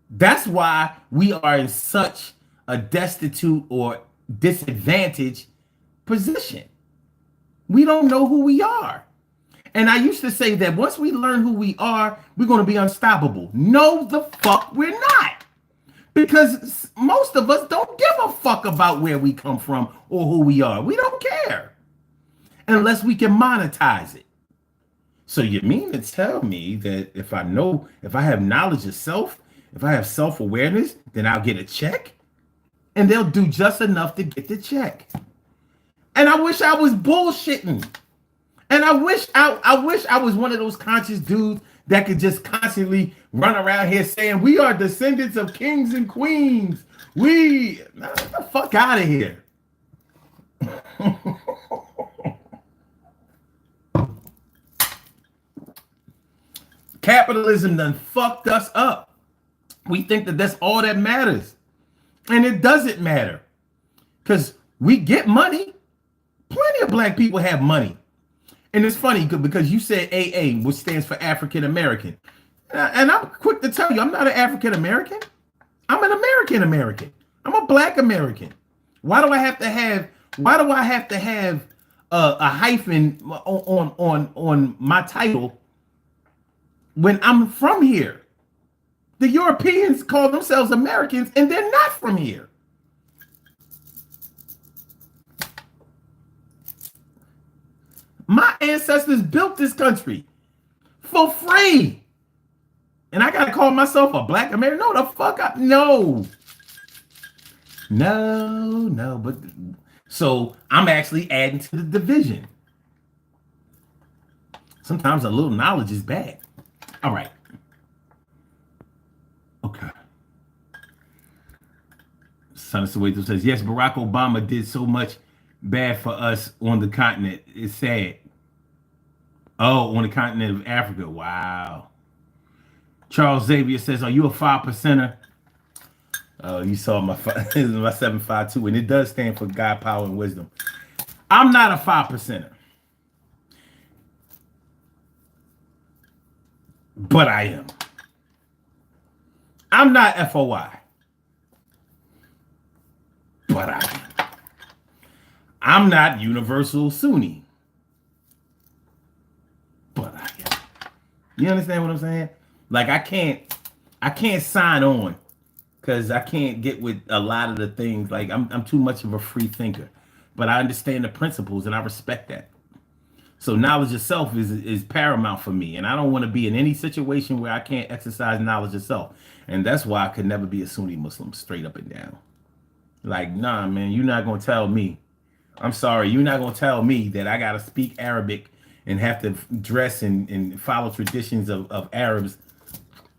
Speaker 1: That's why we are in such a destitute or disadvantaged position. We don't know who we are. And I used to say that once we learn who we are, we're going to be unstoppable. No, the fuck we're not. Because most of us don't give a fuck about where we come from or who we are. We don't care unless we can monetize it. So you mean to tell me that if I have knowledge of self, if I have self-awareness, then I'll get a check? And they'll do just enough to get the check. And I wish I was bullshitting. And I wish I was one of those conscious dudes that could just constantly run around here saying we are descendants of kings and queens. Get the fuck out of here. Capitalism done fucked us up. We think that that's all that matters. And it doesn't matter. Because we get money. Plenty of black people have money. And it's funny because you said AA, which stands for African American. And I'm quick to tell you, I'm not an African American. I'm an American American. I'm a black American. Why do I have to have a hyphen on my title when I'm from here? The Europeans call themselves Americans and they're not from here. My ancestors built this country for free. And I gotta call myself a black American? No, the fuck up. No. But so I'm actually adding to the division. Sometimes a little knowledge is bad. All right. Okay. Son of Soweto says, yes, Barack Obama did so much bad for us on the continent. It's sad. Oh, on the continent of Africa. Wow. Charles Xavier says, are you a 5%er? Oh, you saw my 752, and it does stand for God, power, and wisdom. I'm not a 5%er. But I am. I'm not FOI. But I am. I'm not Universal Sunni. But I am. You understand what I'm saying? Like I can't sign on because I can't get with a lot of the things. Like I'm too much of a free thinker. But I understand the principles and I respect that. So knowledge of self is paramount for me. And I don't want to be in any situation where I can't exercise knowledge of self. And that's why I could never be a Sunni Muslim straight up and down. Like, nah, man, you're not going to tell me. I'm sorry. You're not going to tell me that I got to speak Arabic and have to dress and follow traditions of Arabs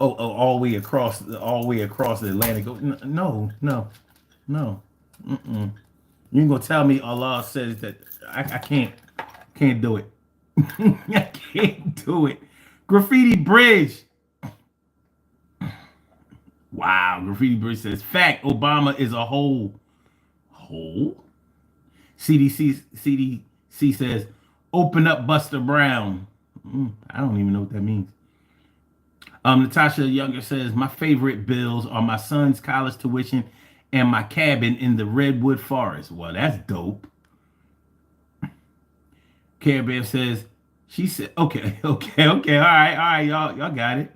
Speaker 1: all the way across the Atlantic. No. Mm-mm. You ain't going to tell me Allah says that I can't do it. I can't do it. Graffiti Bridge. Wow, Graffiti Bridge says, fact, Obama is a whole. CDC says, open up Buster Brown. I don't even know what that means. Natasha Younger says, my favorite bills are my son's college tuition and my cabin in the Redwood Forest. Well, that's dope. Care Bear says, she said, okay. All right, y'all got it.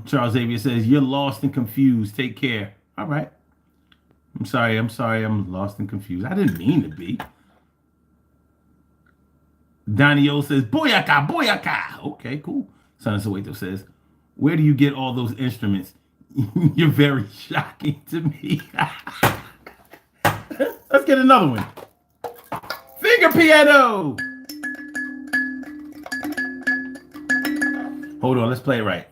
Speaker 1: Charles Xavier says, you're lost and confused. Take care. All right. I'm sorry. I'm lost and confused. I didn't mean to be. Donnie O says, booyaka. Okay, cool. Son of Soweto says, where do you get all those instruments? You're very shocking to me. Let's get another one. Finger piano. Hold on, let's play it right.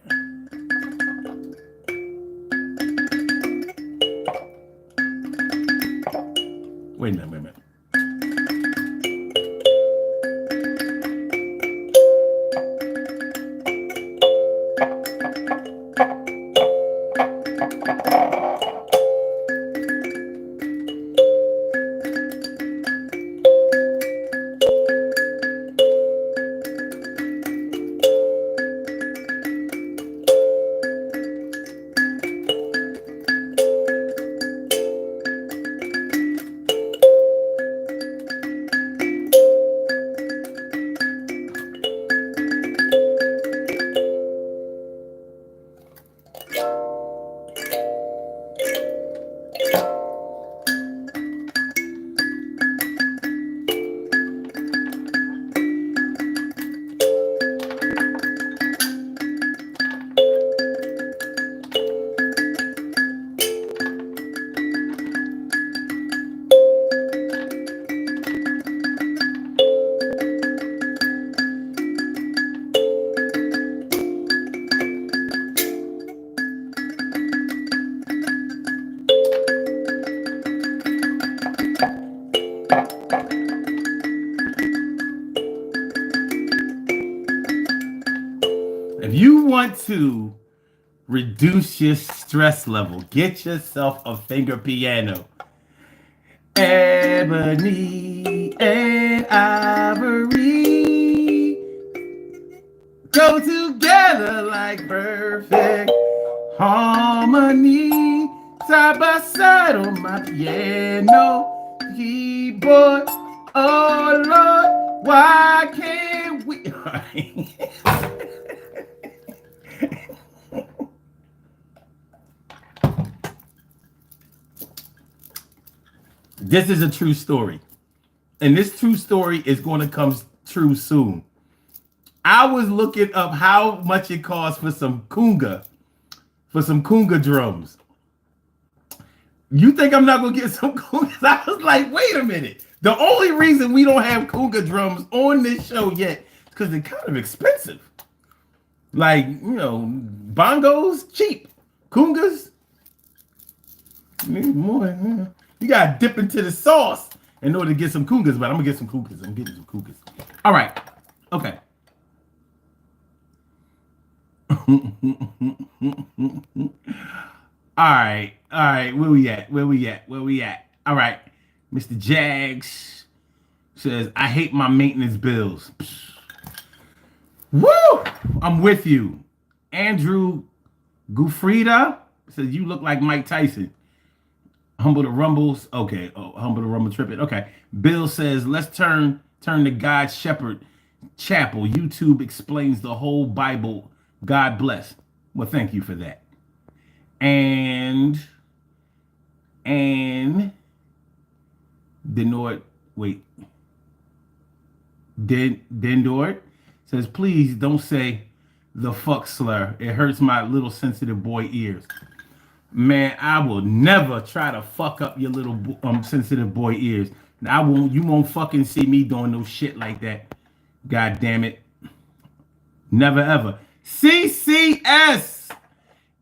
Speaker 1: Wait a minute. to reduce your stress level. Get yourself a finger piano. Ebony and ivory go together like perfect harmony. Side by side on my piano keyboard. Oh Lord, why can't we? This is a true story. And this true story is going to come true soon. I was looking up how much it costs for some conga drums. You think I'm not going to get some congas? I was like, wait a minute. The only reason we don't have conga drums on this show yet is because they're kind of expensive. Like, bongos, cheap. Congas, more. You got to dip into the sauce in order to get some congas, but I'm going to get some congas. I'm getting some congas. All right. Okay. All right. Where we at? All right. Mr. Jags says, I hate my maintenance bills. Woo! I'm with you. Andrew Gufrida says, you look like Mike Tyson. Humble the Rumbles. Okay. Oh, Humble the Rumble tripping. Okay. Bill says, let's turn to God Shepherd Chapel. YouTube explains the whole Bible. God bless. Well, thank you for that. And Denord says, please don't say the fuck slur. It hurts my little sensitive boy ears. Man, I will never try to fuck up your little sensitive boy ears. You won't fucking see me doing no shit like that. God damn it. Never ever. CCS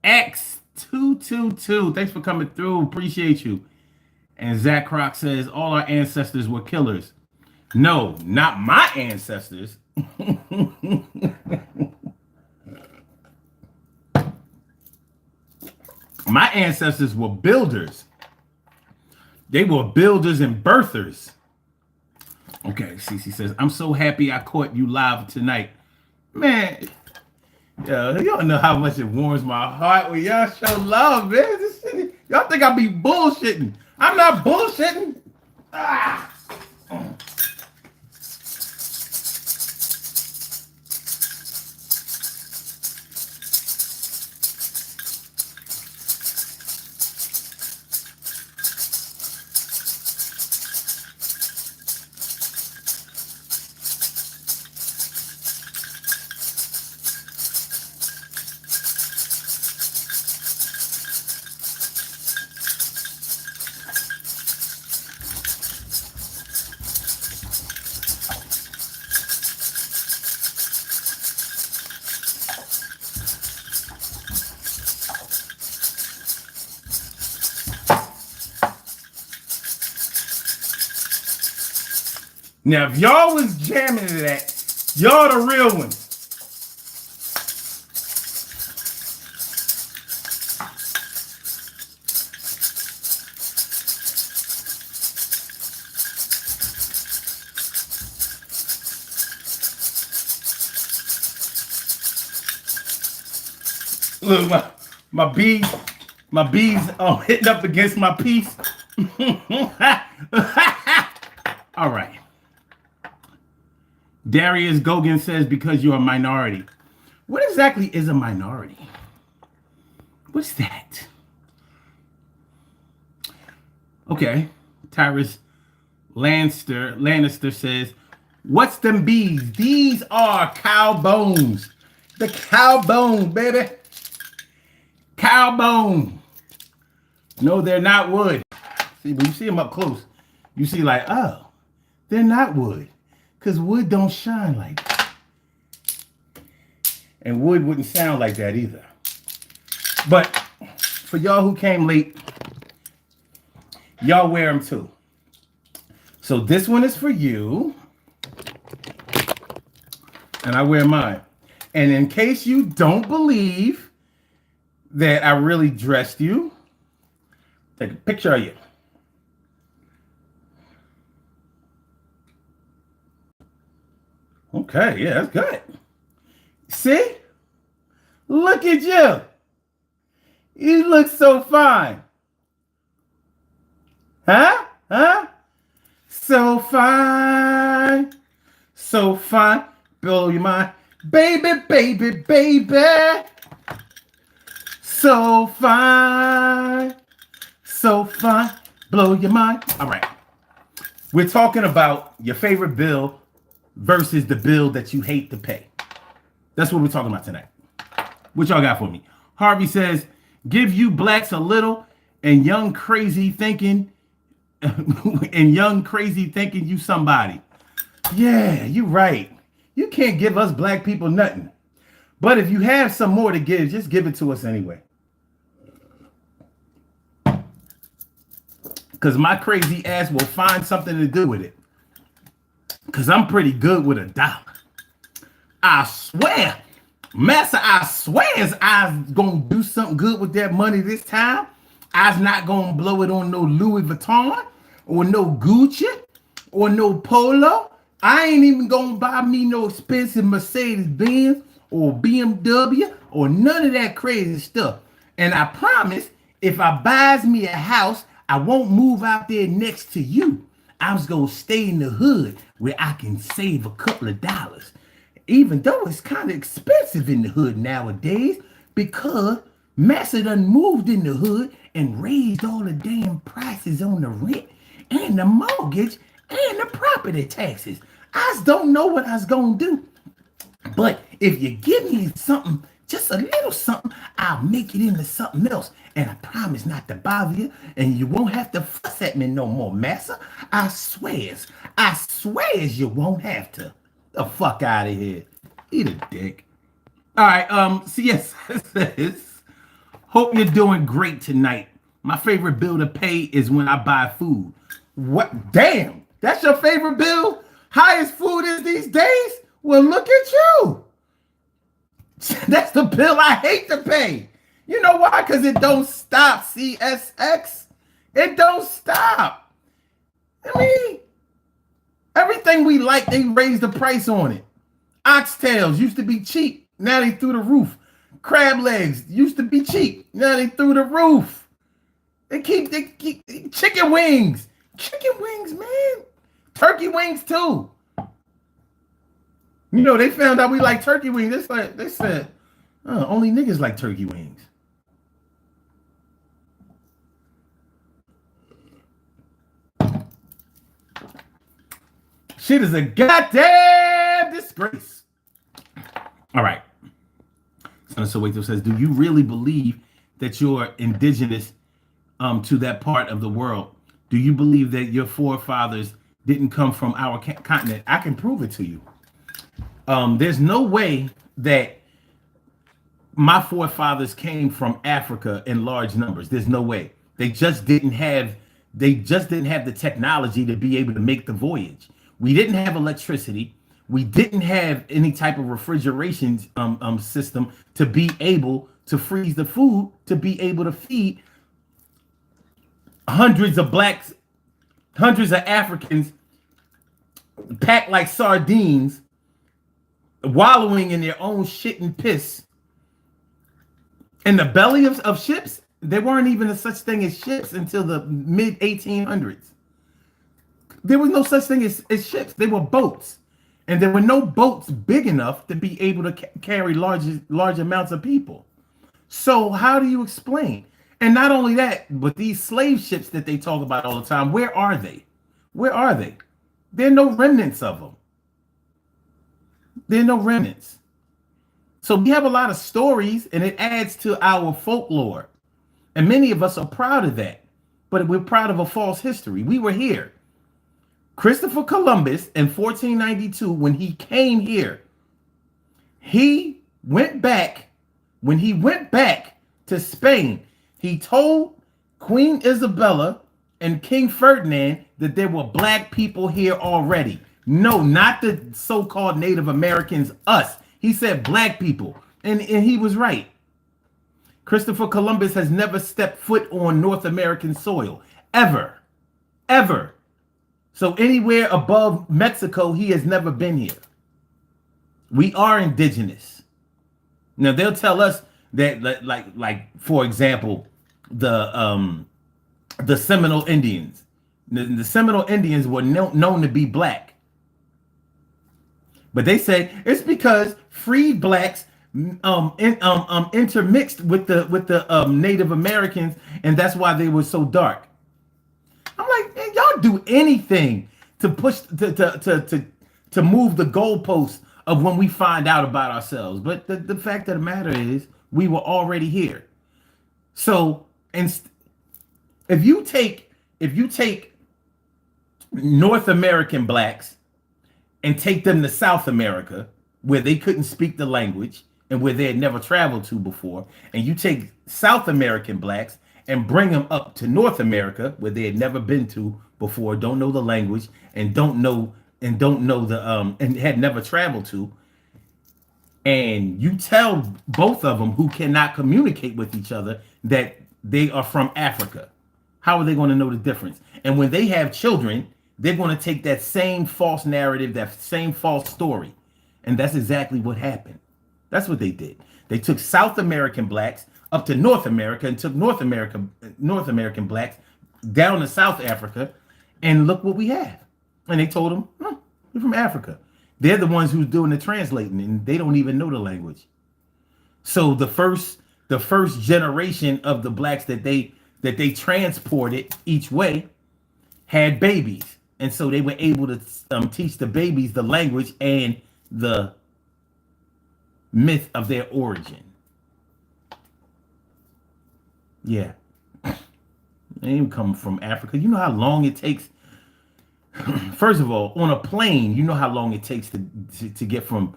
Speaker 1: X222. Thanks for coming through. Appreciate you. And Zach Croc says, all our ancestors were killers. No, not my ancestors. My ancestors were builders. They were builders and birthers. Okay, Cece says, I'm so happy I caught you live tonight. Man, y'all know how much it warms my heart when y'all show love, man. Y'all think I be bullshitting. I'm not bullshitting. Ah. Now, if y'all was jamming to that, y'all the real ones. Look, my bees hitting up against my piece. All right. Darius Gogan says, because you're a minority. What exactly is a minority? What's that? Okay. Tyrus Lannister says, what's them bees? These are cow bones. The cow bone, baby. Cow bone. No, they're not wood. See, when you see them up close, you see like, oh, they're not wood. Because wood don't shine like that. And wood wouldn't sound like that either. But for y'all who came late, y'all wear them too. So this one is for you. And I wear mine. And in case you don't believe that I really dressed you, take a picture of you. Okay, yeah, that's good. See? Look at you. You look so fine. Huh? Huh? So fine. So fine. Blow your mind. Baby, baby, baby. So fine. So fine. Blow your mind. All right. We're talking about your favorite bill versus the bill that you hate to pay. That's what we're talking about tonight. What y'all got for me? Harvey says, give you blacks a little and young crazy thinking you somebody. Yeah, you're right. You can't give us black people nothing. But if you have some more to give, just give it to us anyway. Because my crazy ass will find something to do with it. Because I'm pretty good with $1. I swear. Massa, I swear I's gonna do something good with that money this time. I's not gonna blow it on no Louis Vuitton or no Gucci or no Polo. I ain't even gonna buy me no expensive Mercedes-Benz or BMW or none of that crazy stuff. And I promise, if I buys me a house, I won't move out there next to you. I was gonna stay in the hood where I can save a couple of dollars. Even though it's kind of expensive in the hood nowadays, because Massa done moved in the hood and raised all the damn prices on the rent and the mortgage and the property taxes. I just don't know what I was gonna do. But if you give me something, just a little something, I'll make it into something else. And I promise not to bother you, and you won't have to fuss at me no more, Massa. I swears you won't have to. The fuck out of here. Eat a dick. All right, CS says, hope you're doing great tonight. My favorite bill to pay is when I buy food. What? Damn, that's your favorite bill? Highest food is these days? Well, look at you. That's the bill I hate to pay. You know why? Because it don't stop, CSX. It don't stop. I mean, everything we like, they raised the price on it. Oxtails used to be cheap. Now they through the roof. Crab legs used to be cheap. Now they through the roof. They keep chicken wings. Chicken wings, man. Turkey wings too. You know, they found out we like turkey wings. They said, oh, only niggas like turkey wings. Shit is a goddamn disgrace. All right. So Waito says, do you really believe that you're indigenous to that part of the world? Do you believe that your forefathers didn't come from our continent? I can prove it to you. There's no way that my forefathers came from Africa in large numbers. There's no way. They just didn't have the technology to be able to make the voyage. We didn't have electricity. We didn't have any type of refrigeration system to be able to freeze the food, to be able to feed hundreds of blacks, hundreds of Africans packed like sardines, wallowing in their own shit and piss. In the belly of ships, there weren't even a such thing as ships until the mid 1800s. There was no such thing as ships. They were boats. And there were no boats big enough to be able to carry large amounts of people. So how do you explain? And not only that, but these slave ships that they talk about all the time, where are they? Where are they? There are no remnants of them. There are no remnants. So we have a lot of stories, and it adds to our folklore. And many of us are proud of that. But we're proud of a false history. We were here. Christopher Columbus in 1492, when he came here, he went back. When he went back to Spain, he told Queen Isabella and King Ferdinand that there were black people here already. No, not the so-called Native Americans, us. He said black people, and he was right. Christopher Columbus has never stepped foot on North American soil, ever, ever. So anywhere above Mexico, he has never been here. We are indigenous. Now they'll tell us that, like for example, the Seminole Indians. The Seminole Indians were known to be black, but they say it's because freed blacks intermixed with the Native Americans, and that's why they were so dark. I'm like, man, y'all do anything to push to move the goalposts of when we find out about ourselves. But the fact of the matter is, we were already here. So, and if you take North American blacks and take them to South America, where they couldn't speak the language and where they had never traveled to before, and you take South American blacks and bring them up to North America, where they had never been to before, don't know the language, and don't know the and had never traveled to, and you tell both of them who cannot communicate with each other that they are from Africa, how are they going to know the difference? And when they have children, they're going to take that same false narrative, that same false story, and that's exactly what happened. That's what they did. They took South American blacks up to North America and took North American blacks down to South Africa, and look what we have. And they told them, you're from Africa. They're the ones who's doing the translating, and they don't even know the language. So the first generation of the blacks that they transported each way had babies, and so they were able to teach the babies the language and the myth of their origin. Yeah. They didn't come from Africa. You know how long it takes. First of all, on a plane, you know how long it takes to get from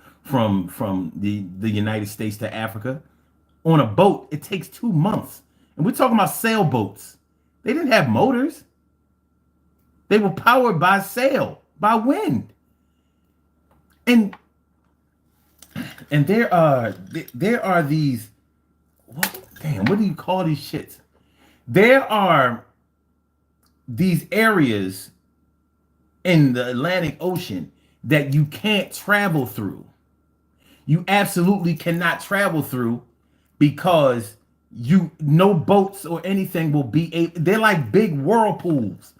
Speaker 1: the United States to Africa. On a boat, it takes 2 months. And we're talking about sailboats. They didn't have motors. They were powered by sail, by wind. And there are these, what do you call these shits? There are these areas in the Atlantic Ocean that you can't travel through. You absolutely cannot travel through because no boats or anything will be able. They're like big whirlpools,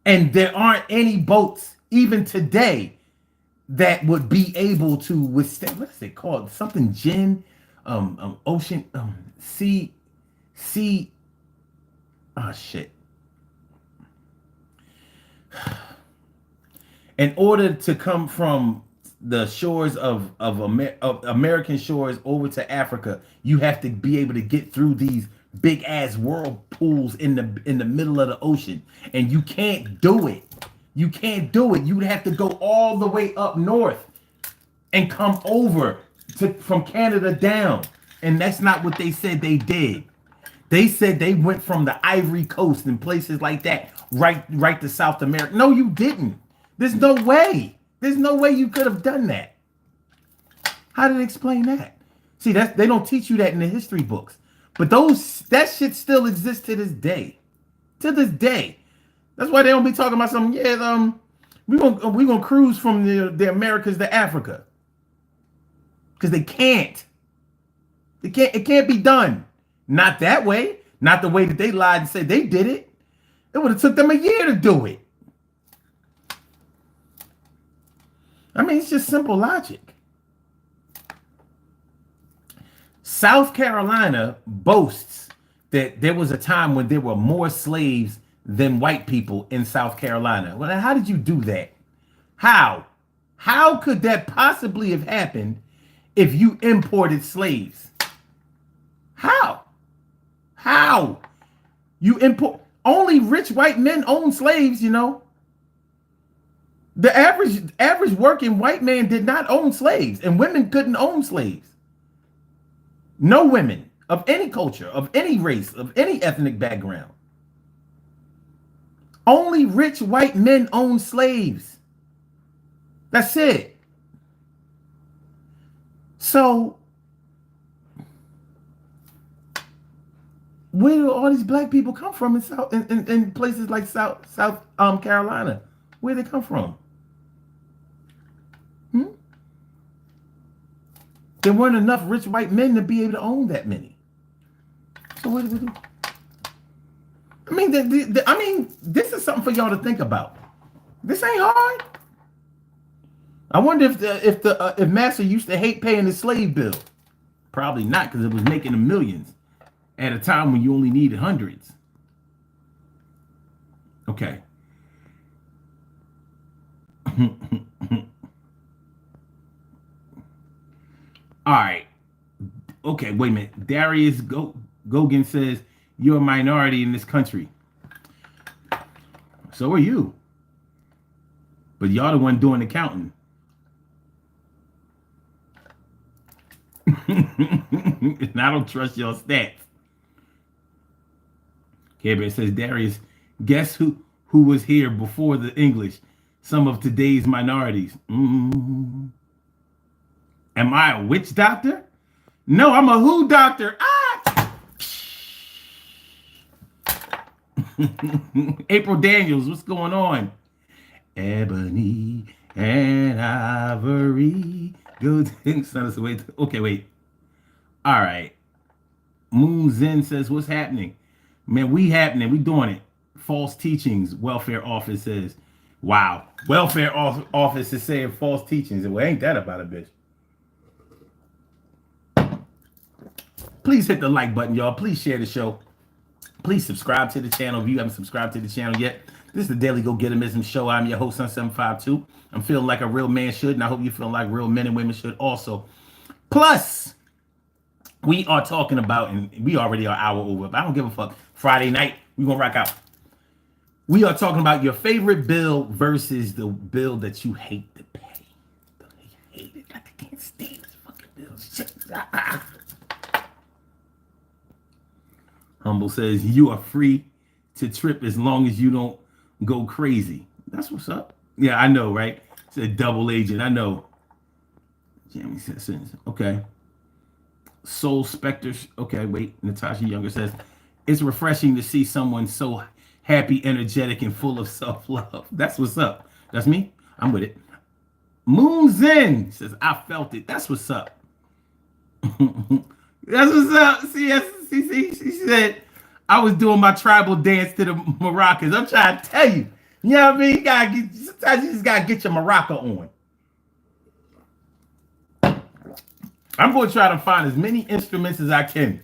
Speaker 1: and there aren't any boats even today that would be able to withstand. What is it called? Something ocean, sea. Oh shit. In order to come from the shores of American shores over to Africa, you have to be able to get through these big ass whirlpools in the middle of the ocean, and you can't do it. You can't do it. You would have to go all the way up north and come over from Canada down, and that's not what they said they did. They said they went from the Ivory Coast and places like that right to South America. No, you didn't. There's no way. There's no way you could have done that. How did they explain that? See, they don't teach you that in the history books. But that shit still exists to this day. To this day. That's why they don't be talking about something. Yeah, we gonna cruise from the Americas to Africa. Because they can't. It can't be done. Not that way. Not the way that they lied and said they did it. It would have took them a year to do it. I mean, it's just simple logic. South Carolina boasts that there was a time when there were more slaves than white people in South Carolina. Well, how did you do that? How? How could that possibly have happened if you imported slaves? How? How? You import only rich white men own slaves, you know. The average working white man did not own slaves, and women couldn't own slaves. No women of any culture, of any race, of any ethnic background. Only rich white men own slaves. That's it. So where do all these black people come from in places like South Carolina? Where they come from? There weren't enough rich white men to be able to own that many. So what do we do? I mean, this is something for y'all to think about. This ain't hard. I wonder if Master used to hate paying the slave bill. Probably not, because it was making them millions at a time when you only needed hundreds. Okay. All right. Okay, wait a minute. Darius Gogan says, you're a minority in this country. So are you. But y'all the one doing the counting. And I don't trust your stats. Okay, but it says, Darius, guess who was here before the English? Some of today's minorities. Am I a witch doctor? No, I'm a who doctor. Ah! April Daniels, what's going on? Ebony and ivory. Okay, wait. All right. Moon Zen says, what's happening? Man, we happening. We doing it. False teachings. Welfare office says, wow. Welfare office is saying false teachings. Well, ain't that about a bitch? Please hit the like button, y'all. Please share the show. Please subscribe to the channel if you haven't subscribed to the channel yet. This is the Daily Go Getimism Show. I'm your host, Sun752. I'm feeling like a real man should, and I hope you feel like real men and women should also. Plus, we are talking about, and we already are an hour over, but I don't give a fuck. Friday night, we're going to rock out. We are talking about your favorite bill versus the bill that you hate to pay. You hate it. Like, I can't stand this fucking bill. Shit. Humble says, you are free to trip as long as you don't go crazy. That's what's up. Yeah, I know, right? It's a double agent. I know. Jamie says, okay. Soul Spectre. Okay, wait. Natasha Younger says, it's refreshing to see someone so happy, energetic, and full of self-love. That's what's up. That's me. I'm with it. Moon Zen says, I felt it. That's what's up. That's what's up. See, she said, I was doing my tribal dance to the maracas. I'm trying to tell you. You know what I mean? Sometimes you just got to get your maraca on. I'm going to try to find as many instruments as I can.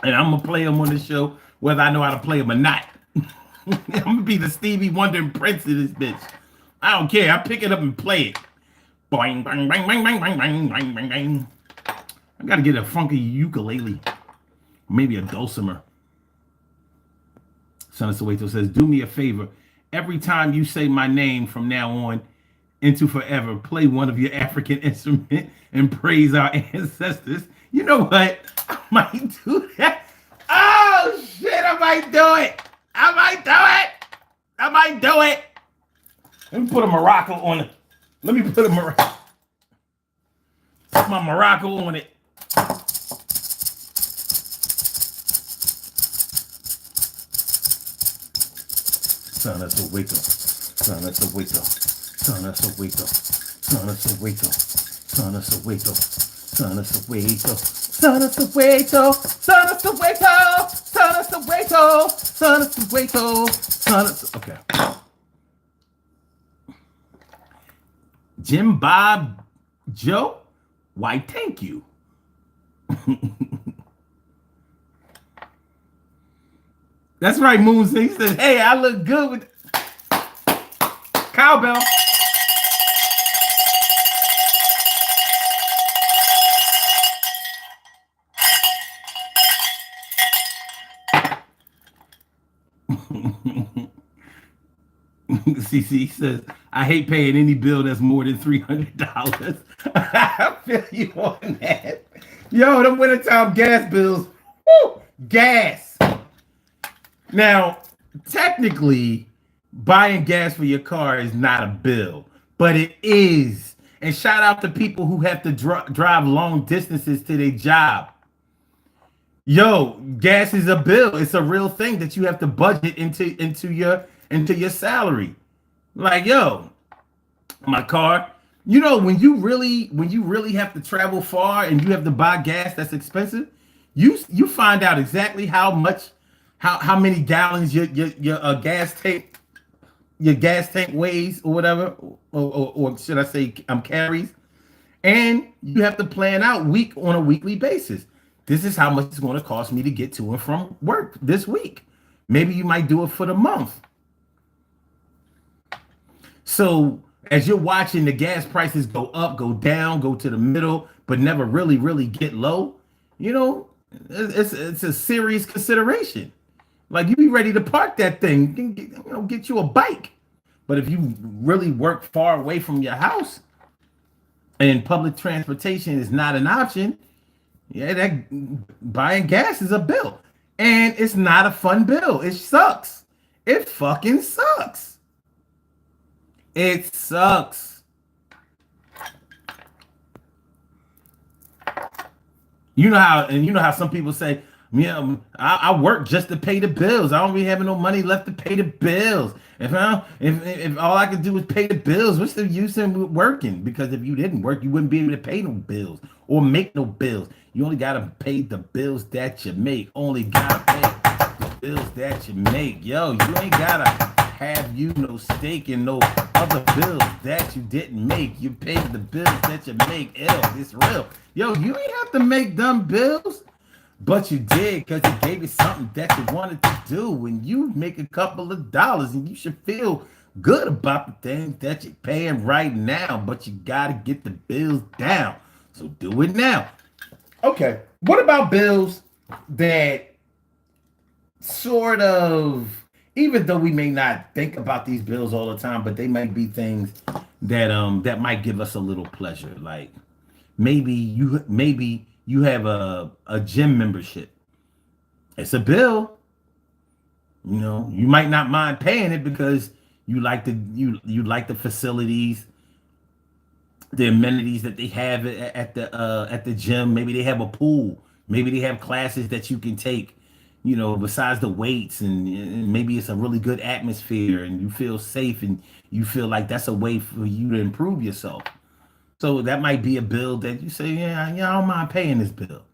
Speaker 1: And I'm going to play them on the show, whether I know how to play them or not. I'm going to be the Stevie Wonder and Prince of this bitch. I don't care. I pick it up and play it. Boing, bang, bang, bang, bang, bang, bang, bang, bang, bang. I got to get a funky ukulele. Maybe a dulcimer. Son of Soweto says, do me a favor. Every time you say my name from now on into forever, play one of your African instruments and praise our ancestors. You know what? I might do that. Oh, shit. I might do it. Let me put a maraca on it. Let me put a maraca. Put my maraca on it. Son of Soweto. Son of Soweto. Son of Soweto. Son of Soweto. Son of Soweto. Son of Soweto. Son of Soweto. Son of Soweto. Son of Soweto. Son of Soweto. Son of... Okay. Jim Bob Joe? Why, thank you. That's right, Moon. He says, hey, I look good with cowbell. CC says, I hate paying any bill that's more than $300. I feel you on that. Yo, them wintertime gas bills. Woo, gas. Now, technically, buying gas for your car is not a bill, but it is And shout out to people who have to drive long distances to their job. Yo, gas is a bill. It's a real thing that you have to budget into your salary. Like, yo, my car. You know, when you really have to travel far and you have to buy gas that's expensive, you find out exactly how much how many gallons your gas tank weighs or whatever, or should I say carries, and you have to plan out on a weekly basis. This is how much it's going to cost me to get to and from work this week. Maybe you might do it for the month. So as you're watching the gas prices go up, go down, go to the middle, but never really get low, you know, it's a serious consideration. Like, you be ready to park that thing, get you a bike. But if you really work far away from your house and public transportation is not an option, yeah, that buying gas is a bill. And it's not a fun bill. It sucks. It fucking sucks. It sucks. You know how some people say, yeah, I work just to pay the bills. I don't be having no money left to pay the bills. If all I could do is pay the bills, what's the use in working? Because if you didn't work, you wouldn't be able to pay no bills or make no bills. You only gotta pay the bills that you make. Only gotta pay the bills that you make. Yo, you ain't gotta have no stake in no other bills that you didn't make. You paid the bills that you make. Ew, it's real. Yo, you ain't have to make dumb bills. But you did, because it gave you something that you wanted to do. When you make a couple of dollars, and you should feel good about the things that you're paying right now, but you got to get the bills down. So do it now. Okay, what about bills that sort of, even though we may not think about these bills all the time, but they might be things that might give us a little pleasure. Like maybe you have a gym membership. It's a bill. You know, you might not mind paying it because you like the facilities, the amenities that they have at the gym. Maybe they have a pool. Maybe they have classes that you can take, you know, besides the weights, and maybe it's a really good atmosphere and you feel safe and you feel like that's a way for you to improve yourself. So that might be a bill that you say, yeah, I don't mind paying this bill.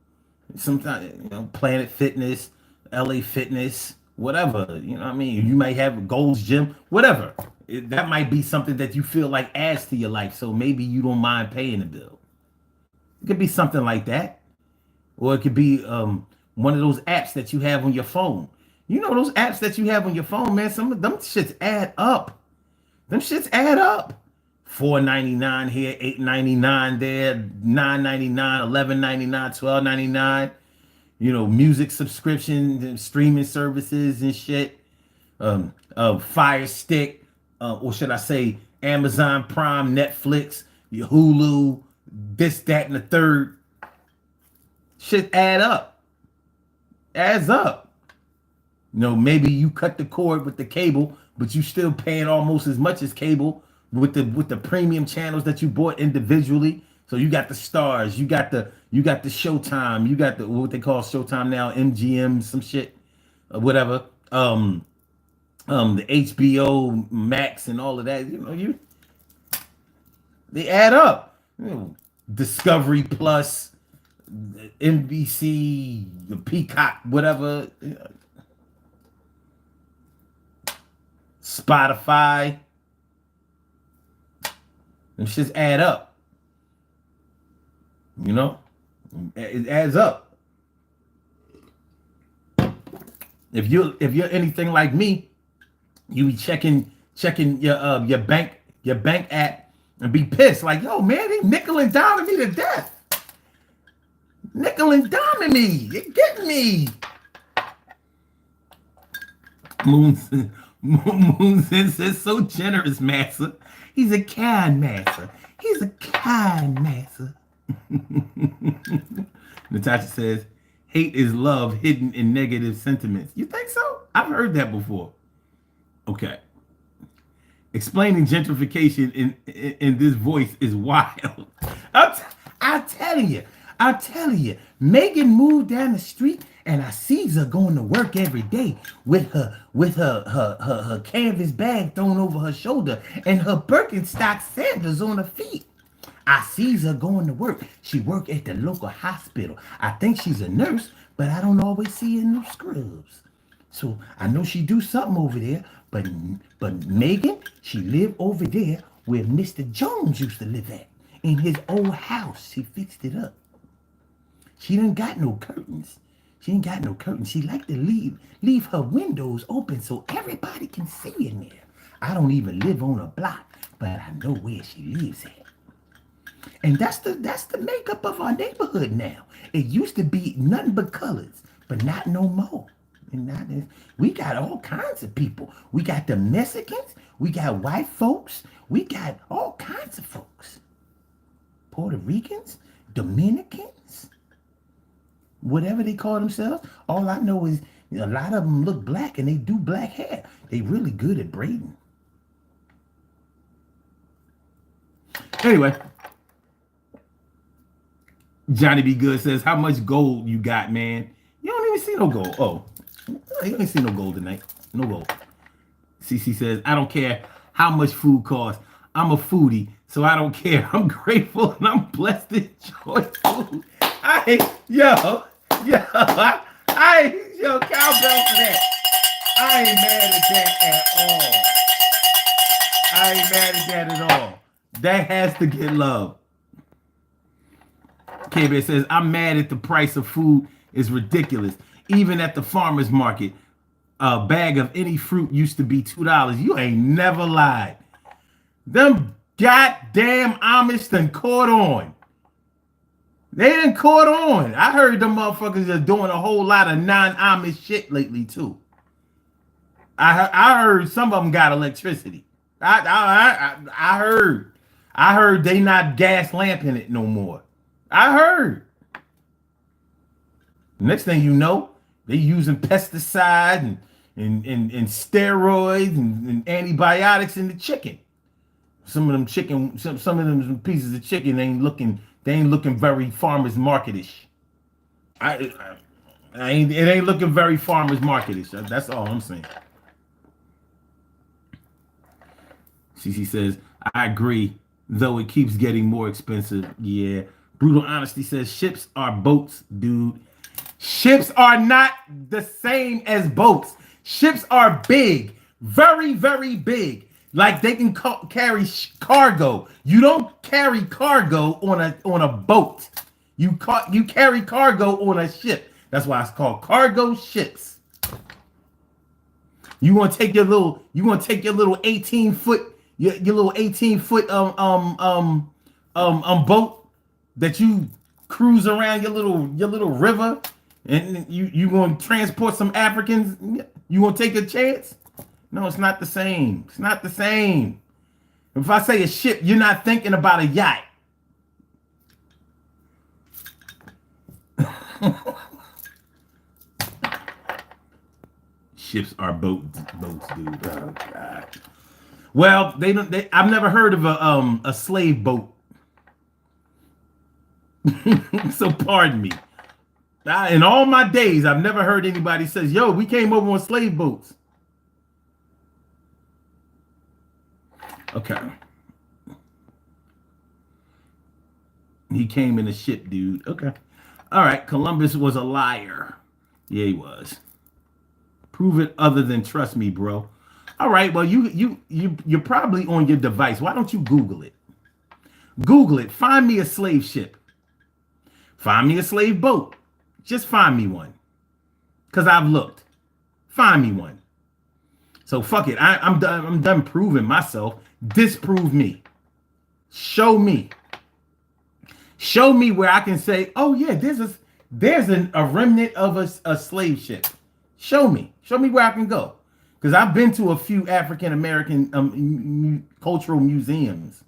Speaker 1: Sometimes, Planet Fitness, LA Fitness, whatever, you know what I mean? You might have a Gold's Gym, whatever. That might be something that you feel like adds to your life. So maybe you don't mind paying the bill. It could be something like that. Or it could be one of those apps that you have on your phone. You know those apps that you have on your phone, man, some of them shits add up. Them shits add up. $4.99 here, $8.99 there, $9.99, $11.99, $12.99. Music subscription, streaming services and shit. Fire Stick, or should I say Amazon Prime, Netflix, your Hulu, this, that, and the third. Shit add up. Adds up. Maybe you cut the cord with the cable, but you still paying almost as much as cable with the premium channels that you bought individually. So you got the Stars, you got the Showtime, you got the what they call Showtime now, MGM, some shit, whatever. The HBO Max and all of that. They add up. Discovery Plus, NBC, the Peacock, whatever. Spotify. Them shits add up. It adds up. If you're anything like me, you be checking your bank app and be pissed. Like, yo, man, they nickel and diming me to death. Nickel and diming me. You're getting me. Moon says so generous, Massa. He's a kind master. He's a kind master. Natasha says, hate is love hidden in negative sentiments. You think so? I've heard that before. Okay. Explaining gentrification in this voice is wild. I'm telling you, Megan moved down the street, and I sees her going to work every day with her canvas bag thrown over her shoulder and her Birkenstock sandals on her feet. I sees her going to work. She work at the local hospital. I think she's a nurse, but I don't always see her in no scrubs. So I know she do something over there, but Megan, she live over there where Mr. Jones used to live at. In his old house. She fixed it up. She didn't got no curtains. She ain't got no curtains. She like to leave her windows open so everybody can see in there. I don't even live on a block, but I know where she lives at. And that's the makeup of our neighborhood now. It used to be nothing but colors, but not no more. We got all kinds of people. We got the Mexicans, we got white folks, we got all kinds of folks. Puerto Ricans, Dominicans, whatever they call themselves. All I know is a lot of them look black and they do black hair. They really good at braiding. Anyway, Johnny B. Good says, how much gold you got, man? You don't even see no gold. Oh, you ain't see no gold tonight. No gold. CC says, I don't care how much food costs. I'm a foodie, so I don't care. I'm grateful and I'm blessed to enjoy food. Yo, cowbell for that. I ain't mad at that at all. I ain't mad at that at all. That has to get love. K-Bear says, I'm mad at the price of food is ridiculous. Even at the farmer's market, a bag of any fruit used to be $2. You ain't never lied. Them goddamn Amish done caught on. They done caught on. I heard them motherfuckers are doing a whole lot of non-Amish shit lately too. I heard some of them got electricity. I heard they not gas lamping it no more. I heard. Next thing you know, they using pesticide and steroids and antibiotics in the chicken. Some of them pieces of chicken ain't looking very farmers marketish. It ain't looking very farmers marketish. That's all I'm saying. CC says, I agree, though it keeps getting more expensive. Yeah. Brutal Honesty says, ships are boats, dude. Ships are not the same as boats. Ships are big, very, very big. Like they can carry cargo. You don't carry cargo on a boat. You carry cargo on a ship. That's why it's called cargo ships. You want to take your little 18-foot your little 18-foot boat that you cruise around your little river, and you going to transport some Africans. You want to take a chance? No, it's not the same. It's not the same. If I say a ship, you're not thinking about a yacht. Ships are boats, dude. Oh God. Well, I've never heard of a slave boat. So pardon me. In all my days, I've never heard anybody says, "Yo, we came over on slave boats." Okay. He came in a ship, dude. Okay. All right. Columbus was a liar. Yeah, he was. Prove it other than trust me, bro. All right. Well, you're probably on your device. Why don't you Google it? Google it. Find me a slave ship. Find me a slave boat. Just find me one. Because I've looked. Find me one. So fuck it. I'm done proving myself. Disprove me. Show me. Show me where I can say, oh yeah, there's a remnant of a slave ship. Show me. Show me where I can go. Because I've been to a few African American cultural museums.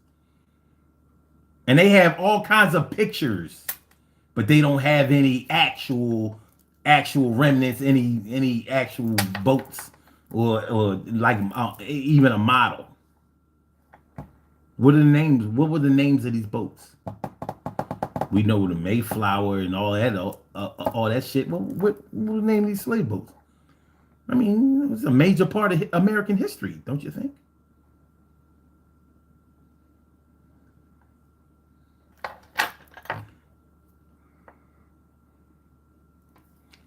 Speaker 1: And they have all kinds of pictures, but they don't have any actual remnants, any actual boats or like even a model. What are the names? What were the names of these boats? We know the Mayflower and all that shit. What were the name of these slave boats? I mean, it's a major part of American history, don't you think?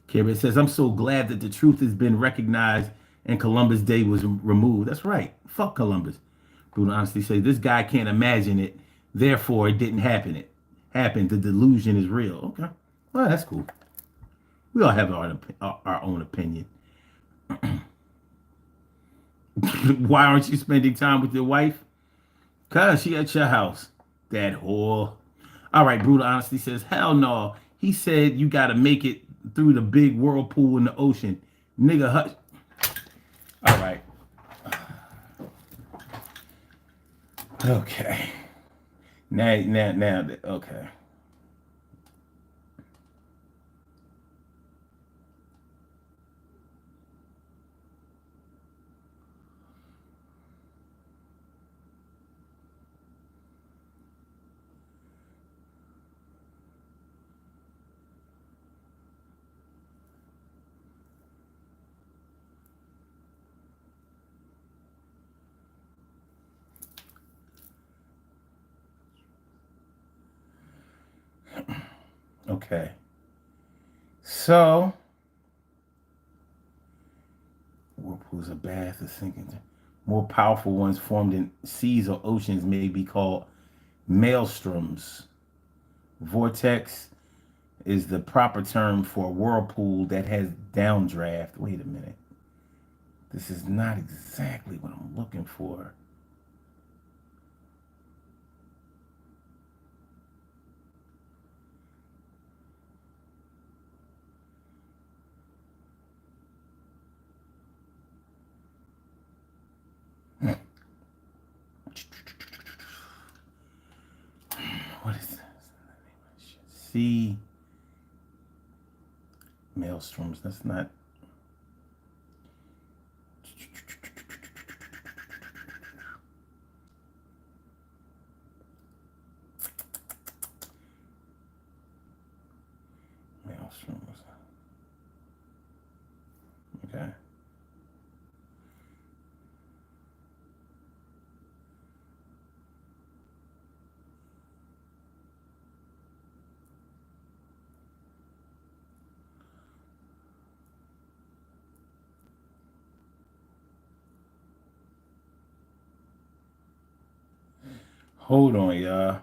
Speaker 1: Carrot says, I'm so glad that the truth has been recognized and Columbus Day was removed. That's right. Fuck Columbus. Bruno honestly says, this guy can't imagine it. Therefore, it didn't happen. It happened. The delusion is real. Okay. Well, that's cool. We all have our own opinion. Why aren't you spending time with your wife? Because she at your house. That whore. All right, Brutal Honesty says, hell no. He said you got to make it through the big whirlpool in the ocean. Nigga, hush. All right. Okay. Now, okay. Okay. So, whirlpools of bath is sinking. More powerful ones formed in seas or oceans may be called maelstroms. Vortex is the proper term for a whirlpool that has downdraft. Wait a minute. This is not exactly what I'm looking for. What is this? Sea maelstroms. That's not. Maelstroms. Okay. Hold on, y'all.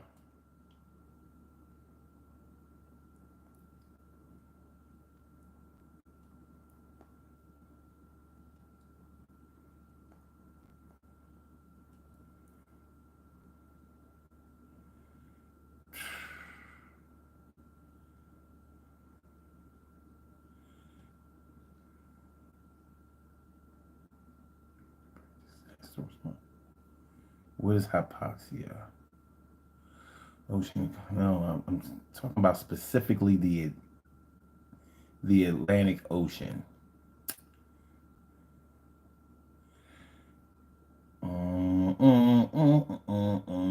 Speaker 1: What is hypoxia? Ocean. No, I'm talking about specifically the Atlantic Ocean.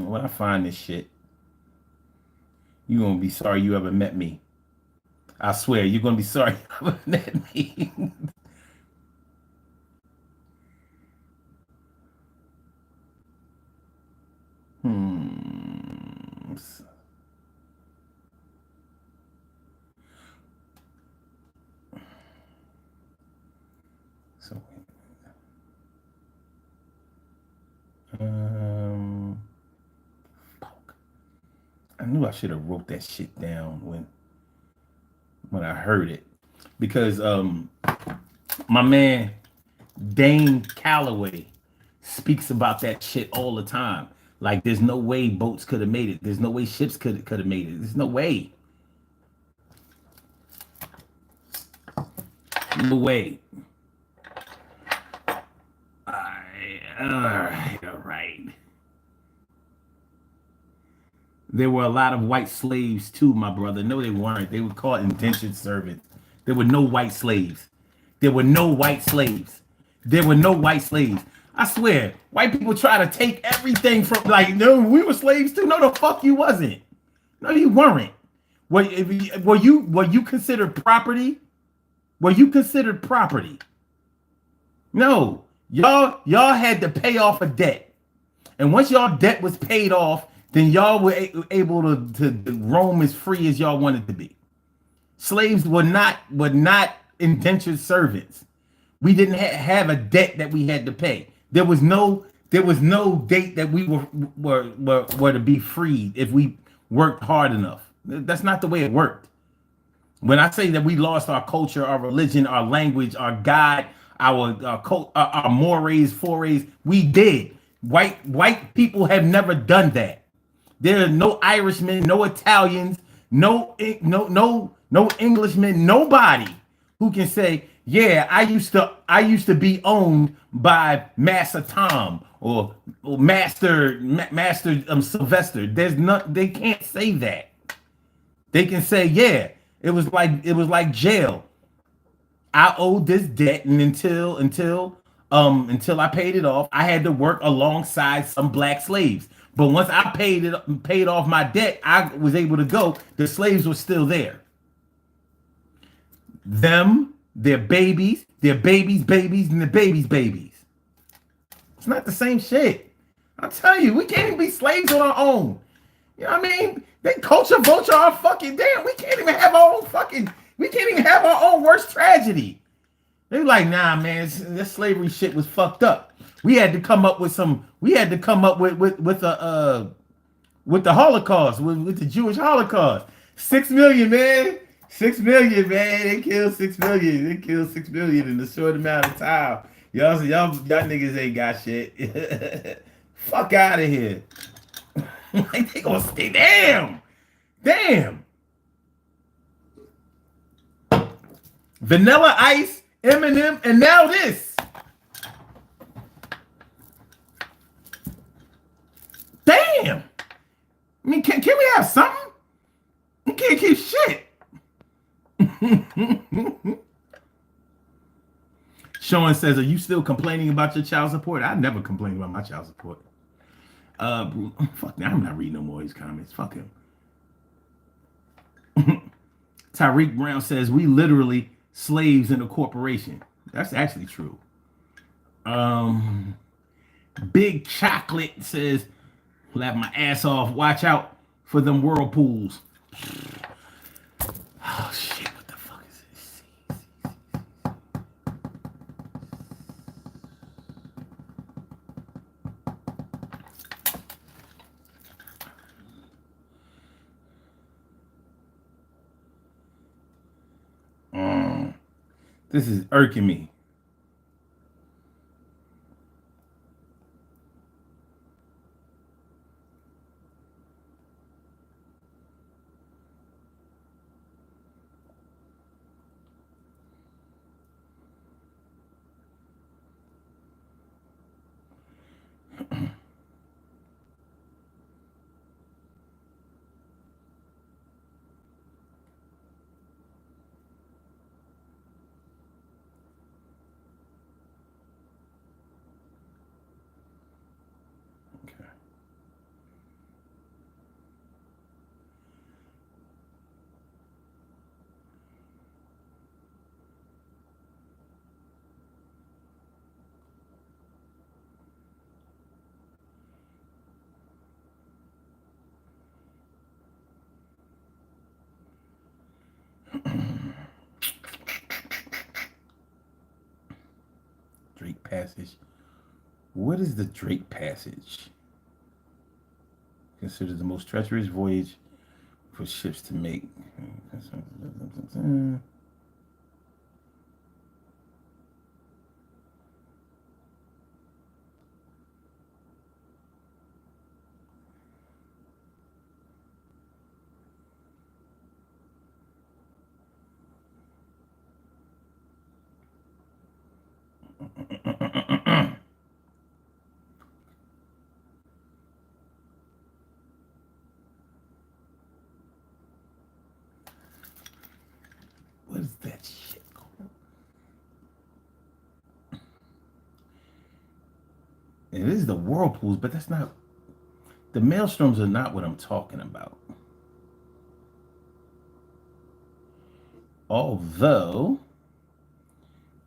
Speaker 1: When I find this shit, you gonna be sorry you ever met me. I swear, you're gonna be sorry you ever met me. hmm. So, fuck. I knew I should have wrote that shit down when I heard it, because my man Dane Calloway speaks about that shit all the time. Like, there's no way boats could have made it. There's no way ships could have made it. There's no way. No way. All right. There were a lot of white slaves too, my brother. No, they weren't. They were called indentured servants. There were no white slaves. There were no white slaves. There were no white slaves. I swear, white people try to take everything from like, no, we were slaves too. No, the fuck you wasn't. No, you weren't. Were you considered property? Were you considered property? No. Y'all had to pay off a debt. And once y'all debt was paid off, then y'all were able to roam as free as y'all wanted to be. Slaves were not indentured servants. We didn't have a debt that we had to pay. There was no date that we were to be freed if we worked hard enough. That's not the way it worked. When I say that we lost our culture, our religion, our language, our God, our mores, forays, we did. White people have never done that. There are no Irishmen, no Italians, no Englishmen, nobody who can say, yeah, I used to be owned by Master Tom or Master Sylvester. They can't say that. They can say, yeah, it was like jail. I owed this debt, and until I paid it off, I had to work alongside some black slaves. But once I paid off my debt, I was able to go. The slaves were still there. Them, their babies, and their babies' babies. It's not the same shit. I'll tell you, we can't even be slaves on our own. You know what I mean? They culture vulture our fucking damn. We can't even have our own worst tragedy. They're like, nah, man, this slavery shit was fucked up. We had to come up with the Holocaust, with the Jewish Holocaust. 6 million, man. 6 million, man. They killed 6 million. They killed 6 million in a short amount of time. Y'all niggas ain't got shit. Fuck out of here. Like, they gonna stay. Damn. Vanilla Ice, Eminem, and now this. Damn. I mean, can we have something? We can't keep shit. Sean says, are you still complaining about your child support? I never complained about my child support. Fuck, now I'm not reading no more of these comments. Fuck him. Tyreek Brown says, we literally slaves in a corporation. That's actually true. Big Chocolate says, laugh my ass off. Watch out for them whirlpools. Oh, shit. What the fuck is this? This is irking me. Drake Passage. What is the Drake Passage? Considered the most treacherous voyage for ships to make. And this is the whirlpools, but that's not, the maelstroms are not what I'm talking about. Although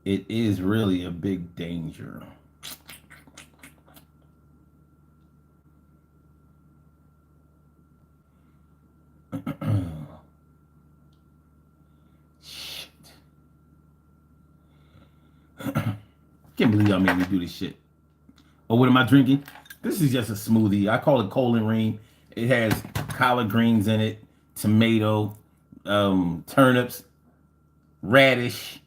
Speaker 1: it is really a big danger. Shit. Can't believe y'all made me do this shit. Oh, what am I drinking? This is just a smoothie. I call it Colin Ream. It has collard greens in it, tomato, turnips, radish,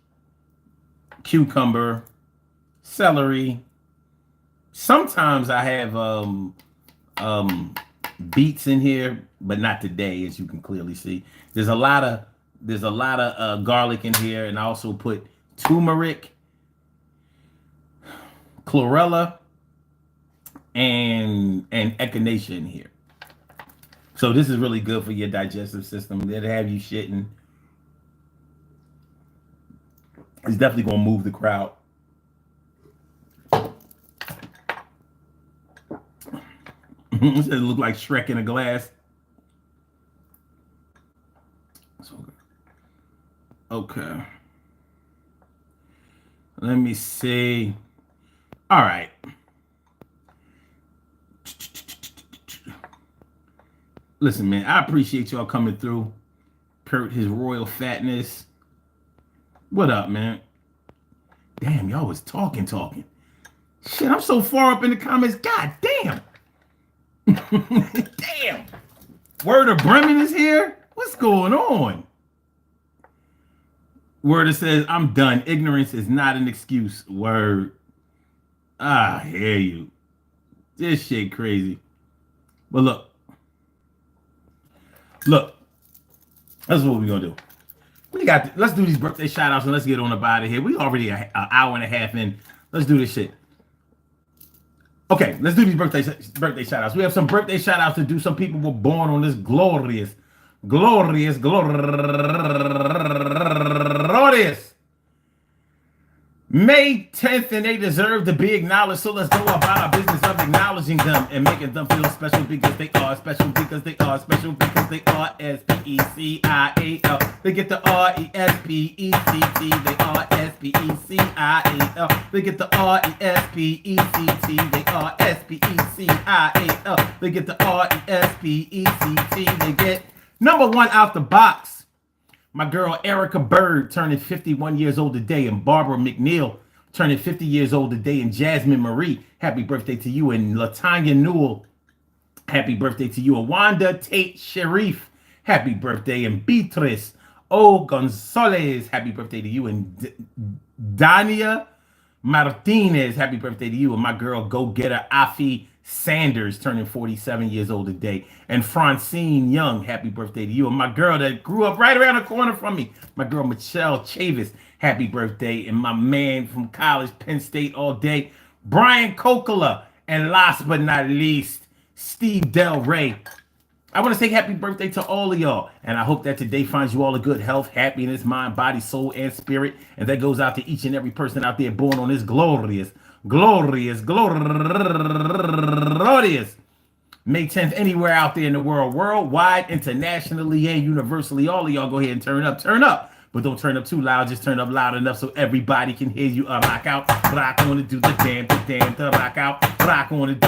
Speaker 1: cucumber, celery. Sometimes I have beets in here, but not today, as you can clearly see. There's a lot of garlic in here, and I also put turmeric, chlorella, and echinacea in here. So this is really good for your digestive system. It'll have you shitting. It's definitely gonna move the crowd. It look like Shrek in a glass. Okay. Let me see. All right. Listen, man, I appreciate y'all coming through. Kurt, his royal fatness. What up, man? Damn, y'all was talking. Shit, I'm so far up in the comments. God damn. Damn. Word of Bremen is here? What's going on? Word says, I'm done. Ignorance is not an excuse. Word. I hear you. This shit crazy. But look, that's what we're gonna do. Let's do these birthday shout outs and let's get on up out of here. We already an hour and a half in. Let's do this shit. Okay, let's do these birthday shout outs. We have some birthday shout outs to do. Some people were born on this glorious May 10th, and they deserve to be acknowledged. So let's go about our business of acknowledging them and making them feel special because they are special because they are special because they are S-P-E-C-I-A-L. They get the R-E-S-P-E-C-T. They are S-P-E-C-I-A-L. They get the R-E-S-P-E-C-T. They are S-P-E-C-I-A-L. They get the R-E-S-P-E-C-T. They get number one out the box. My girl Erica Bird turning 51 years old today, and Barbara McNeil turning 50 years old today, and Jasmine Marie, happy birthday to you, and Latanya Newell, happy birthday to you, and Wanda Tate Sharif, happy birthday, and Beatrice O. Gonzalez, happy birthday to you, and Dania Martinez, happy birthday to you, and my girl go-getter Afi Sanders turning 47 years old today, and Francine Young, happy birthday to you, and my girl that grew up right around the corner from me, my girl Michelle Chavis, happy birthday, and my man from college, Penn State all day, Brian Kokola, and last but not least, Steve Del Rey. I want to say happy birthday to all of y'all, and I hope that today finds you all a good health, happiness, mind, body, soul, and spirit, and that goes out to each and every person out there born on this glorious May 10th, anywhere out there in the world, worldwide, internationally, and universally. All of y'all go ahead and turn up. But don't turn up too loud. Just turn up loud enough so everybody can hear you. Rock out. Rock on to do the damn, the rock out. Rock on to do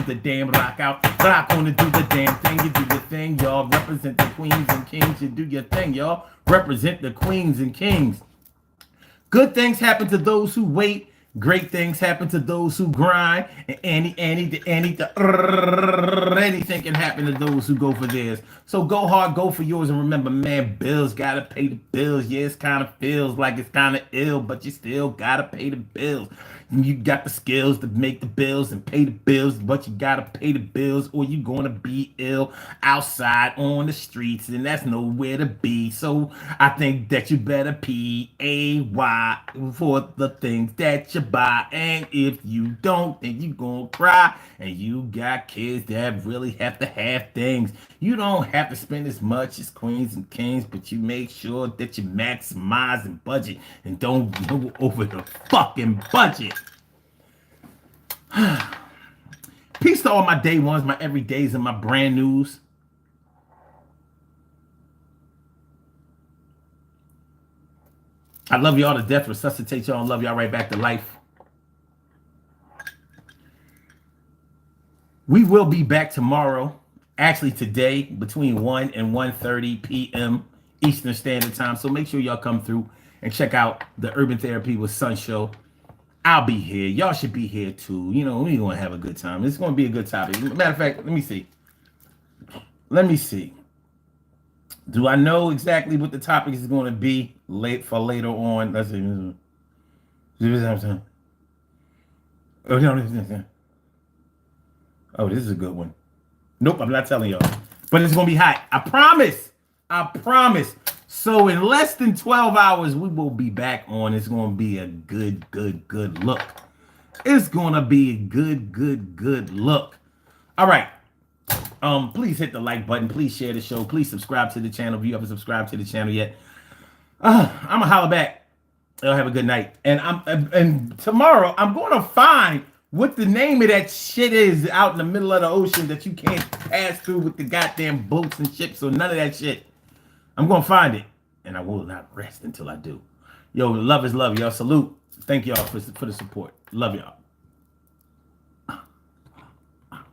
Speaker 1: the damn, rock out. Rock on to do the damn thing. You do the thing, y'all. Represent the queens and kings. You do your thing, y'all. Represent the queens and kings. Good things happen to those who wait. Great things happen to those who grind, and anything can happen to those who go for theirs. So go hard, go for yours, and remember, man, bills gotta pay the bills. Yeah, it kind of feels like it's kind of ill, but you still gotta pay the bills. You got the skills to make the bills and pay the bills, but you gotta pay the bills, or you're gonna be ill outside on the streets, and that's nowhere to be. So I think that you better pay for the things that you buy, and if you don't, then you gonna cry. And you got kids that really have to have things. You don't have to spend as much as queens and kings, but you make sure that you maximize and budget and don't go over the fucking budget. Peace to all my day ones, my everydays, and my brand news. I love y'all to death, resuscitate y'all, and love y'all right back to life. We will be back tomorrow, actually today, between 1 and 1:30 p.m. Eastern Standard Time. So make sure y'all come through and check out the Urban Therapy with Sun show. I'll be here. Y'all should be here too. You know, we're going to have a good time. It's going to be a good topic. Matter of fact, let me see. Do I know exactly what the topic is going to be for later on? Let's see. Oh, this is a good one. Nope, I'm not telling y'all. But it's going to be hot. I promise. I promise. So in less than 12 hours, we will be back on. It's going to be a good look. It's going to be a good look. All right. Please hit the like button. Please share the show. Please subscribe to the channel if you haven't subscribed to the channel yet. I'm gonna holler back. Y'all have a good night. And tomorrow I'm gonna find what the name of that shit is out in the middle of the ocean that you can't pass through with the goddamn boats and ships or none of that shit. I'm gonna find it, and I will not rest until I do. Yo, love is love, y'all. Salute. Thank y'all for the support. Love y'all.